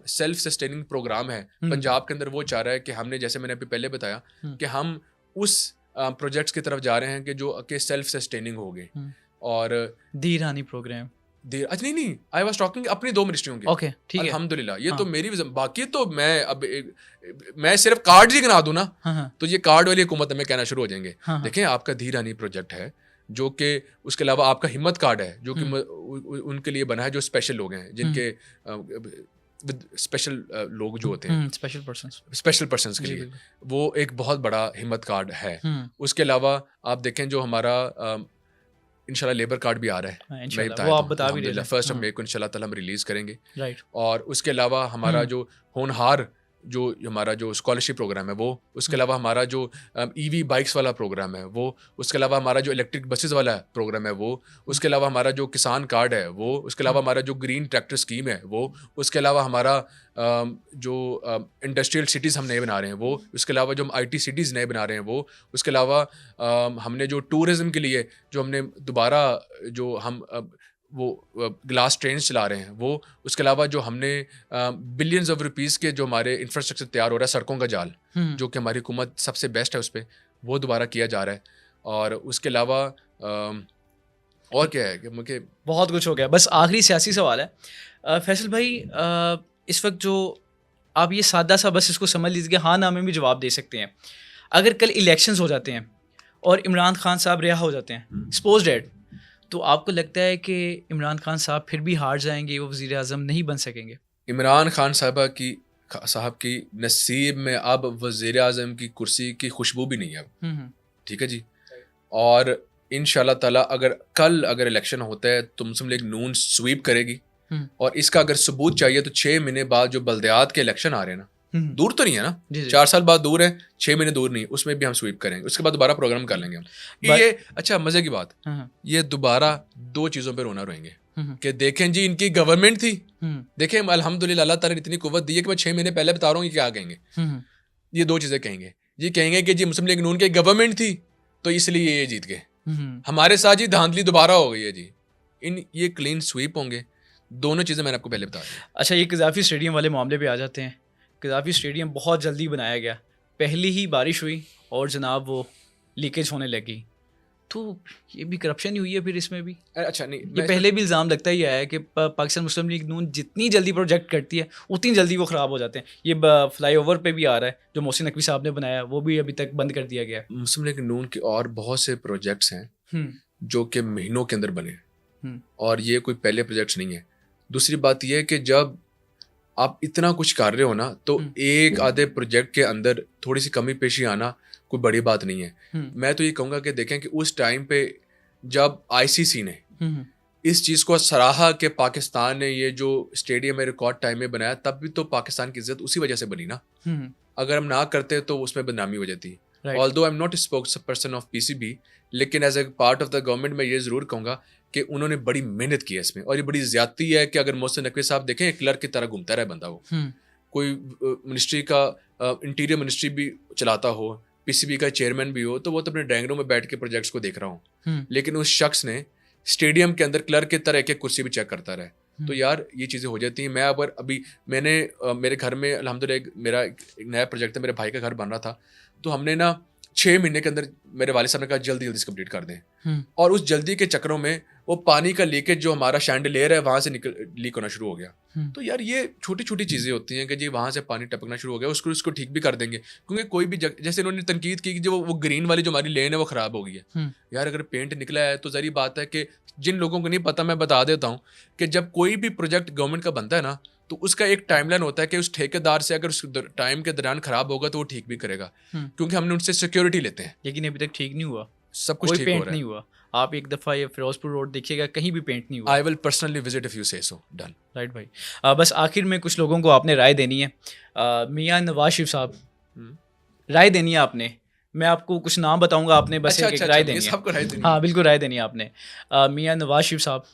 सेल्फ सस्टेनिंग प्रोग्राम है पंजाब के अंदर, वो चाह रहा है कि हमने, जैसे मैंने अभी पहले बताया, कि हम उस प्रोजेक्ट्स की तरफ जा रहे हैं कि जो कि सेल्फ सस्टेनिंग हो गए। और धीरानी प्रोग्राम अच्छा नहीं, आई वाज टॉकिंग अपनी 2 मिनिस्ट्रियों की। ओके, ठीक है, अल्हम्दुलिल्लाह। ये तो मेरी बाकी तो मैं सिर्फ कार्ड ही गिना दूं ना, तो ये कार्ड वाली हुकूमत में कहना शुरू हो जाएंगे। देखें, आपका धीरानी प्रोजेक्ट है जो कि, उसके अलावा आपका हिम्मत कार्ड है जो कि उनके लिए बना है जो स्पेशल लोग हैं, जिनके स्पेशल लोग जो होते हैं, स्पेशल पर्सन्स के लिए वो एक बहुत बड़ा हिम्मत कार्ड है। उसके अलावा आप देखें जो हमारा इंशाल्लाह लेबर कार्ड भी आ रहा है, मैं वो आप बता भी रहे हैं, 1 मई को इंशाल्लाह ताला हम रिलीज़ करेंगे। राइट। और उसके अलावा हमारा जो होनहार जो हमारा जो स्कॉलरशिप प्रोग्राम है वो, उसके अलावा हमारा जो EV बाइक्स वाला प्रोग्राम है वो, उसके अलावा हमारा जो इलेक्ट्रिक बसेस वाला प्रोग्राम है वो, उसके अलावा हमारा जो किसान कार्ड है वो, उसके अलावा हमारा जो ग्रीन ट्रैक्टर स्कीम है वो, उसके अलावा हमारा जो इंडस्ट्रियल सिटीज़ हम नए बना रहे हैं वो, उसके अलावा जो हम IT सिटीज़ नए बना रहे हैं वो, उसके अलावा हमने जो टूरिज़म के लिए जो हमने दोबारा जो हम वो ग्लास ट्रेन्स चला रहे हैं वो, उसके अलावा जो हमने बिलियंस ऑफ रुपीज़ के जो हमारे इंफ्रास्ट्रक्चर तैयार हो रहा है, सड़कों का जाल जो कि हमारी हुकूमत सबसे बेस्ट है उस पर, वो दोबारा किया जा रहा है। और उसके अलावा और क्या है कि मुझे बहुत कुछ हो गया। बस आखिरी सियासी सवाल है फैसल भाई, इस वक्त जो आप ये सादा सा बस इसको समझ लीजिए, हाँ ना में भी जवाब दे सकते हैं। अगर कल इलेक्शंस हो जाते हैं और इमरान खान साहब रिहा हो जाते हैं, सपोज डेट, तो आपको लगता है कि इमरान खान साहब फिर भी हार जाएंगे, वो वज़ीर आज़म नहीं बन सकेंगे? इमरान खान साहब की नसीब में अब वज़ीर आज़म की कुर्सी की खुशबू भी नहीं है अब। ठीक है जी। और इंशाल्लाह ताला अगर इलेक्शन होता है तो मुस्लिम लीग नून स्वीप करेगी। और इसका अगर सबूत चाहिए तो 6 महीने बाद जो बल्दियात के इलेक्शन आ रहे हैं ना, दूर तो नहीं है ना, 4 साल बाद दूर है, 6 महीने दूर नहीं, उसमें भी हम स्वीप करेंगे। उसके बाद दोबारा प्रोग्राम कर लेंगे हम। ये अच्छा मजे की बात, ये दोबारा 2 चीजों पे रोना रोएंगे कि देखें जी इनकी गवर्नमेंट थी, देखें अल्हम्दुलिल्लाह अल्लाह ताला ने इतनी कुव्वत दी है कि मैं 6 महीने पहले बता रहा हूँ क्या कहेंगे। ये 2 चीजें कहेंगे। ये कहेंगे कि जी मुस्लिम लीग नून की गवर्नमेंट थी तो इसलिए ये जीत गए, हमारे साथ जी धांधली दोबारा हो गई है जी। ये क्लीन स्वीप होंगे। दोनों चीज़ें मैंने आपको पहले बता दी। अच्छा, ये कज़ाफ़ी स्टेडियम वाले मामले पे आ जाते हैं। कज़ाफ़ी स्टेडियम बहुत जल्दी बनाया गया, पहली ही बारिश हुई और जनाब वो लीकेज होने लगी, तो ये भी करप्शन ही हुई है फिर इसमें भी। अच्छा नहीं, ये पहले भी इल्ज़ाम लगता ही है कि पाकिस्तान मुस्लिम लीग नून जितनी जल्दी प्रोजेक्ट करती है उतनी जल्दी वो ख़राब हो जाते हैं। ये फ्लाईओवर पे भी आ रहा है जो मोहसिन नकवी साहब ने बनाया, वो भी अभी तक बंद कर दिया गया। मुस्लिम लीग नून के और बहुत से प्रोजेक्ट्स हैं जो कि महीनों के अंदर बने, और ये कोई पहले प्रोजेक्ट्स नहीं है। दूसरी बात यह है कि जब आप इतना कुछ कर रहे हो ना, तो एक आधे प्रोजेक्ट के अंदर थोड़ी सी कमी पेशी आना कोई बड़ी बात नहीं है। मैं तो ये कहूँगा कि देखें कि उस टाइम पे जब आईसीसी ने इस चीज़ को सराहा कि पाकिस्तान ने ये जो स्टेडियम है रिकॉर्ड टाइम में बनाया, तब भी तो पाकिस्तान की इज्जत उसी वजह से बनी ना। अगर हम ना करते तो उसमें बदनामी हो जाती। Although I am not spokes person of PCB, लेकिन as a part of the government मैं ये ज़रूर कहूँगा कि उन्होंने बड़ी मेहनत की है इसमें, और ये बड़ी ज़्यादती है कि अगर मोहसिन नकवी साहब देखें, एक क्लर्क की तरह घूमता रहे बंदा, वो कोई मिनिस्ट्री का इंटीरियर मिनिस्ट्री भी चलाता हो, पीसीबी का चेयरमैन भी हो, तो वो तो अपने ड्राइंग रूम में बैठ के प्रोजेक्ट्स को देख रहा हूँ, लेकिन उस शख्स ने स्टेडियम के अंदर क्लर्क की तरह एक एक कुर्सी भी चेक करता रहे। तो यार ये चीज़ें हो जाती हैं। मैं अभी मैंने मेरे घर में अल्हम्दुलिल्लाह मेरा एक नया प्रोजेक्ट है, मेरे भाई का घर बन रहा था, तो हमने ना 6 महीने के अंदर मेरे वालिद साहब ने कहा जल्दी जल्दी कंप्लीट कर दें, और उस जल्दी के चक्करों में वो पानी का लीकेज जो हमारा शैंडलियर है वहाँ से लीक होना शुरू हो गया। तो यार ये छोटी छोटी चीज़ें होती हैं कि जी वहाँ से पानी टपकना शुरू हो गया, उसको ठीक भी कर देंगे, क्योंकि कोई भी जैसे इन्होंने तनकीद की कि जो वो ग्रीन वाली जो हमारी लेन है वो ख़राब हो गई है। यार अगर पेंट निकला है तो ज़ाहिर बात है कि जिन लोगों को नहीं पता, मैं बता देता हूँ कि जब कोई भी प्रोजेक्ट गवर्नमेंट का बनता है ना, तो उसका एक टाइमलाइन होता है कि उस ठेकेदार से अगर उस टाइम के दौरान खराब होगा तो वो ठीक भी करेगा, क्योंकि हमने उनसे सिक्योरिटी लेते हैं। लेकिन अभी तक ठीक नहीं हुआ, सब कुछ ठीक हो रहा है। नहीं हुआ। आप एक दफ़ा ये फिरोजपुर रोड देखिएगा, कहीं भी पेंट नहीं हुआ। I will personally visit if you से सो। डन। राइट भाई। बस आखिर में कुछ लोगों को आपने राय देनी है। मियाँ नवाज शरीफ साहब, राय देनी है आपने। मैं आपको कुछ नाम बताऊंगा, आपने बस एक राय देनी है। हाँ बिल्कुल, राय देनी है आपने। मियाँ नवाज शरीफ साहब।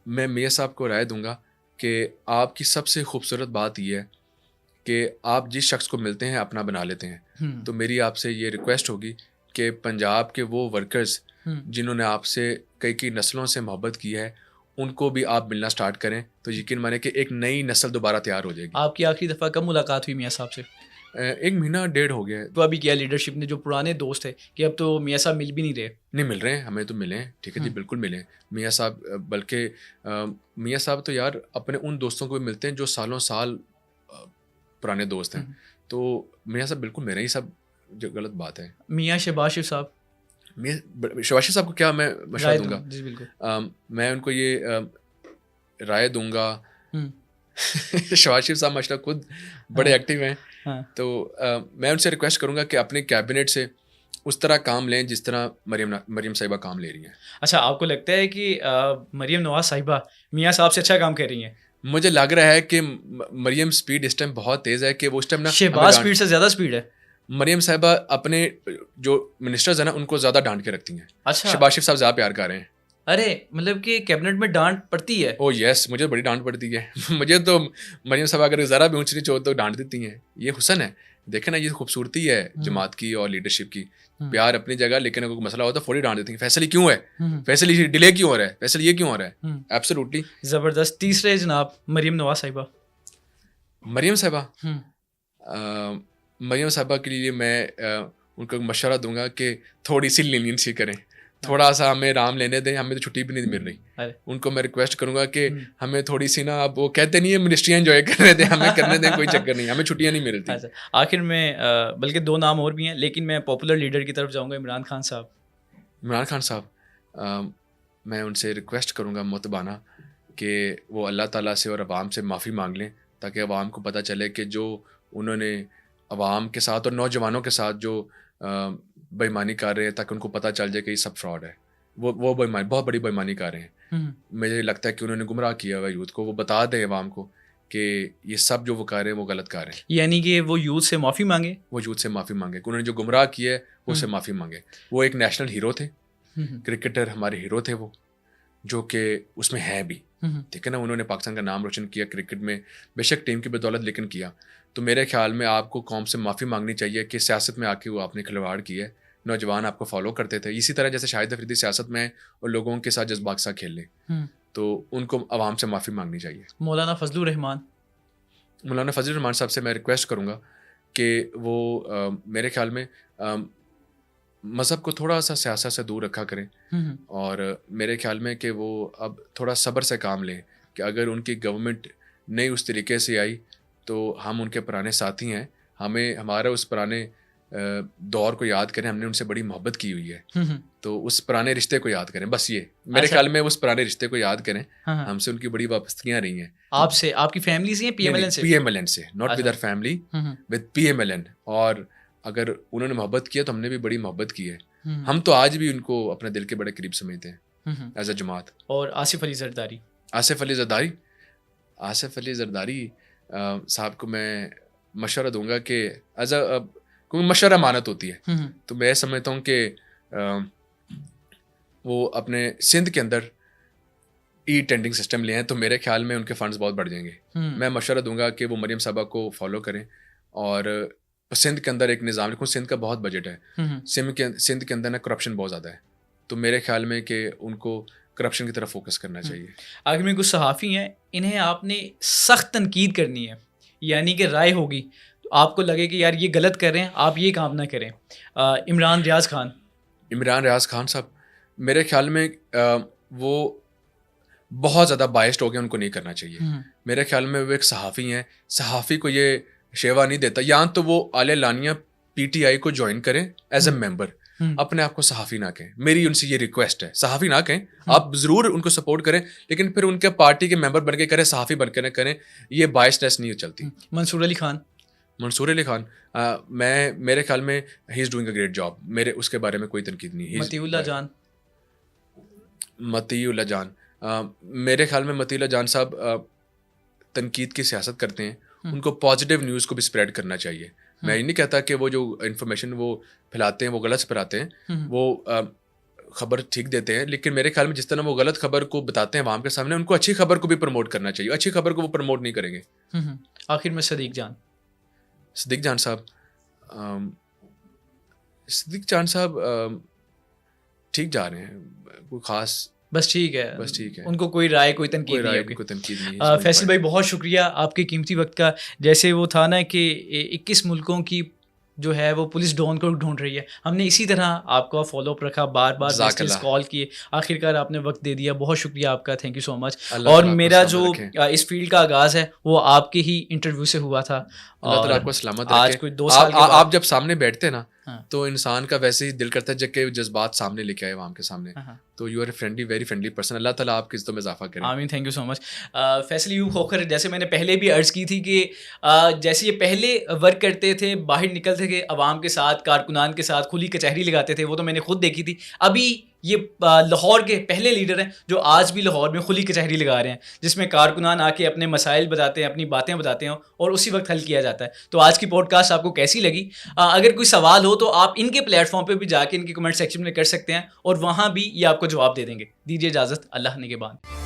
मैं मियाँ साहब को राय दूंगा कि आपकी सबसे खूबसूरत बात यह है कि आप जिस शख्स को मिलते हैं अपना बना लेते हैं। तो मेरी आपसे ये रिक्वेस्ट होगी कि पंजाब के वो वर्कर्स जिन्होंने आपसे कई नस्लों से मोहब्बत की है, उनको भी आप मिलना स्टार्ट करें, तो यकीन माने कि एक नई नस्ल दोबारा तैयार हो जाएगी। आपकी आखिरी दफ़ा कब मुलाकात हुई मियाँ साहब से? 1 महीना 1.5 हो गया है। तो अभी क्या लीडरशिप ने, जो पुराने दोस्त है, कि अब तो मियाँ साहब मिल भी नहीं रहे? नहीं मिल रहे हैं, हमें तो मिले, ठीक है जी, बिल्कुल मिले मियाँ साहब। बल्कि मियाँ साहब तो यार अपने उन दोस्तों को भी मिलते हैं जो सालों साल पुराने दोस्त हैं। तो मियाँ साहब बिल्कुल मेरे ही सब, जो गलत बात है। मियाँ शहबाज शरीफ साहब। शहबाज शरीफ साहब को क्या मैं मशवरा दूंगा? जी बिल्कुल। मैं उनको ये राय दूंगा शहबाज शरीफ साहब माशाल्लाह खुद बड़े एक्टिव हैं। तो मैं उनसे रिक्वेस्ट करूंगा कि अपने कैबिनेट से उस तरह काम लें जिस तरह मरियम साहिबा काम ले रही हैं। अच्छा, आपको लगता है कि मरियम नवाज साहिबा मियाँ साहब से अच्छा काम कर रही हैं? मुझे लग रहा है कि मरियम स्पीड इस टाइम बहुत तेज़ है कि वो उस टाइम ना शहबाज स्पीड से ज़्यादा स्पीड है। मरियम साहिबा अपने जो मिनिस्टर्स हैं ना उनको ज़्यादा डांट के रखती हैं। अच्छा। शहबाज शरीफ साहब ज़्यादा प्यार कर रहे हैं। अरे मतलब कि कैबिनेट में डांट पड़ती है? ओह यस, मुझे बड़ी डांट पड़ती है मुझे तो मरियम साहब अगर ज़रा भी ऊंच नीच हो तो डांट देती हैं। ये हुसन है, देखे ना, ये खूबसूरती है जमात की और लीडरशिप की। प्यार अपनी जगह, लेकिन अगर कोई मसला होता है फौरी डांट देती हैं। फैसले क्यों है, फैसले डिले क्यों हो रहा है, फैसले ये क्यों हो रहा है। एब्सोल्युटली ज़बरदस्त। तीसरे जनाब मरियम नवाज साहिबा। मरियम साहिबा, मरियम साहिबा के लिए मैं उनको मशवरा दूंगा कि थोड़ी सी लीनियंसी करें, थोड़ा सा हमें आराम लेने दें, हमें तो छुट्टी भी नहीं मिल रही। उनको मैं रिक्वेस्ट करूंगा कि हमें थोड़ी सी ना, अब वो कहते नहीं है मिनिस्ट्रियाँ एंजॉय करने दें, हमें करने दें, कोई चक्कर नहीं, हमें छुट्टियाँ नहीं मिलती। अच्छा, आखिर में बल्कि 2 नाम और भी हैं, लेकिन मैं पॉपुलर लीडर की तरफ जाऊंगा, इमरान खान साहब। इमरान खान साहब, मैं उनसे रिक्वेस्ट करूँगा मुतबाना कि वो अल्लाह ताला से और अवाम से माफ़ी मांग लें, ताकि अवाम को पता चले कि जो उन्होंने अवाम के साथ और नौजवानों के साथ जो बेईमानी कर रहे हैं, ताकि उनको पता चल जाए कि ये सब फ्रॉड है। वो बेईमानी, बहुत बड़ी बेईमानी कर रहे हैं। मुझे लगता है कि उन्होंने गुमराह किया हुआ यूथ को, वो बता दें अवाम को कि ये सब जो वो कर रहे हैं वो गलत कर रहे हैं। यानी कि वो यूथ से माफ़ी मांगे, वो यूथ से माफ़ी मांगे कि उन्होंने जो गुमराह किया है वो उससे माफ़ी मांगे। वो एक नेशनल हीरो थे, क्रिकेटर हमारे हीरो थे वो, जो कि उसमें है भी, ठीक है ना। उन्होंने पाकिस्तान का नाम रोशन किया क्रिकेट में, बेशक टीम की बदौलत, लेकिन किया। तो मेरे ख्याल में आपको कौम से माफ़ी मांगनी चाहिए कि सियासत में आके वो आपने खिलवाड़ किया है। नौजवान आपको फॉलो करते थे, इसी तरह जैसे शाहिद अफरीदी सियासत में और लोगों के साथ जज्बात के साथ खेल लें, तो उनको आवाम से माफ़ी मांगनी चाहिए। मौलाना फजलुर रहमान साहब से मैं रिक्वेस्ट करूँगा कि वो मेरे ख्याल में मज़हब को थोड़ा सा सियासत से दूर रखा करें, और मेरे ख्याल में कि वो अब थोड़ा सब्र से काम लें कि अगर उनकी गवर्नमेंट नई उस तरीके से आई तो हम उनके पुराने साथी हैं, हमें हमारा उस पुराने दौर को याद करें, हमने उनसे बड़ी मोहब्बत की हुई है, तो उस पुराने रिश्ते को याद करें, बस ये मेरे ख्याल में उस पुराने रिश्ते को याद करें। हमसे उनकी बड़ी वाबस्तगियां रही हैं। आपसे, आपकी फैमिली से, PMLN से? PMLN से, not with our family, with PMLN। और अगर उन्होंने मोहब्बत किया तो हमने भी बड़ी मोहब्बत की है। हम तो आज भी उनको अपने दिल के बड़े करीब समझते हैं एज अ जमात। और आसिफ अली जरदारी? आसिफ अली जरदारी साहब को मैं मशवरा दूंगा कि एज अ, क्योंकि मशवरा मानत होती है, तो मैं समझता हूँ कि वो अपने सिंध के अंदर टेंडिंग सिस्टम ले आए तो मेरे ख्याल में उनके फंड्स बहुत बढ़ जाएंगे। मैं मशवरा दूंगा कि वो मरियम साहबा को फॉलो करें और सिंध के अंदर एक निज़ाम लिखूँ। सिंध का बहुत बजट है, सिंध के अंदर ना करप्शन बहुत ज़्यादा है, तो मेरे ख्याल में कि उनको करप्शन की तरफ फोकस करना चाहिए। आखिर में कुछ सहाफ़ी हैं, इन्हें आपने सख्त तनकीद करनी है, यानी कि राय होगी तो आपको लगे कि यार ये गलत कर रहे हैं, आप ये काम ना करें। इमरान रियाज़ खान साहब मेरे ख्याल में वो बहुत ज़्यादा बायस्ड हो गए, उनको नहीं करना चाहिए। मेरे ख्याल में वो एक सहाफ़ी हैं, सहाफ़ी को ये शेवा नहीं देता। या तो वो आले लानिया PTI को ज्वाइन करें एज ए मेंबर, अपने आप को सहाफ़ी ना कहें। मेरी उनसे ये रिक्वेस्ट है, सहाफ़ी ना कहें, आप ज़रूर उनको सपोर्ट करें, लेकिन फिर उनके पार्टी के मेंबर बन के करें, सहाफ़ी बन के ना करें, ये बायसनेस नहीं चलती। मंसूर अली खान मेरे ख्याल में he is doing a great job, मेरे उसके बारे में कोई तनकीद नहीं है। मतीउल्लाह जान मेरे ख्याल में मतीउल्लाह जान साहब तनकीद की सियासत करते हैं, उनको पॉजिटिव न्यूज़ को भी स्प्रेड करना चाहिए। मैं ये नहीं कहता कि वो जो इन्फॉर्मेशन वो फैलाते हैं वो गलत फैलाते हैं, वो खबर ठीक देते हैं, लेकिन मेरे ख्याल में जिस तरह वो गलत खबर को बताते हैं आवाम के सामने, उनको अच्छी खबर को भी प्रमोट करना चाहिए। अच्छी खबर को वो प्रमोट नहीं करेंगे। आखिर में सदीक जान साहब ठीक जा रहे हैं, कोई खास बस ठीक है, उनको कोई राय कोई तनकीद नहीं है। फैसल भाई बहुत शुक्रिया आपके कीमती वक्त का। जैसे वो था ना कि 21 मुल्कों की जो है वो पुलिस डॉन को ढूंढ रही है, हमने इसी तरह आपका फॉलोअप रखा, बार बार कॉल किए, आखिरकार आपने वक्त दे दिया। बहुत शुक्रिया आपका, थैंक यू सो मच। और मेरा जो इस फील्ड का आगाज़ है वो आपके ही इंटरव्यू से हुआ था। और आपको सलामत आज कोई 2 साल आप जब सामने बैठते ना तो इंसान का वैसे ही दिल करता है जब जज्बात सामने लेके आए आवाम के सामने, तो you are very friendly person. अल्लाह ताला आपकी इज्जतों में इजाफा करे। आमीन, thank you so much. Faisal यूब होकर, जैसे मैंने पहले भी अर्ज़ की थी कि जैसे ये पहले वर्क करते थे, बाहर निकलते थे अवाम के साथ, कारकुनान के साथ खुली कचहरी लगाते थे, वो तो मैंने खुद देखी थी। अभी ये लाहौर के पहले लीडर हैं जो आज भी लाहौर में खुली कचहरी लगा रहे हैं, जिसमें कारकुनान आके अपने मसाइल बताते हैं, अपनी बातें बताते हैं और उसी वक्त हल किया जाता है। तो आज की पॉडकास्ट आपको कैसी लगी? अगर कोई सवाल हो तो आप इनके प्लेटफॉर्म पे भी जाके इनके कमेंट सेक्शन में कर सकते हैं और वहाँ भी ये आपको जवाब दे देंगे। दीजिए इजाज़त, अल्लाह निगहबान।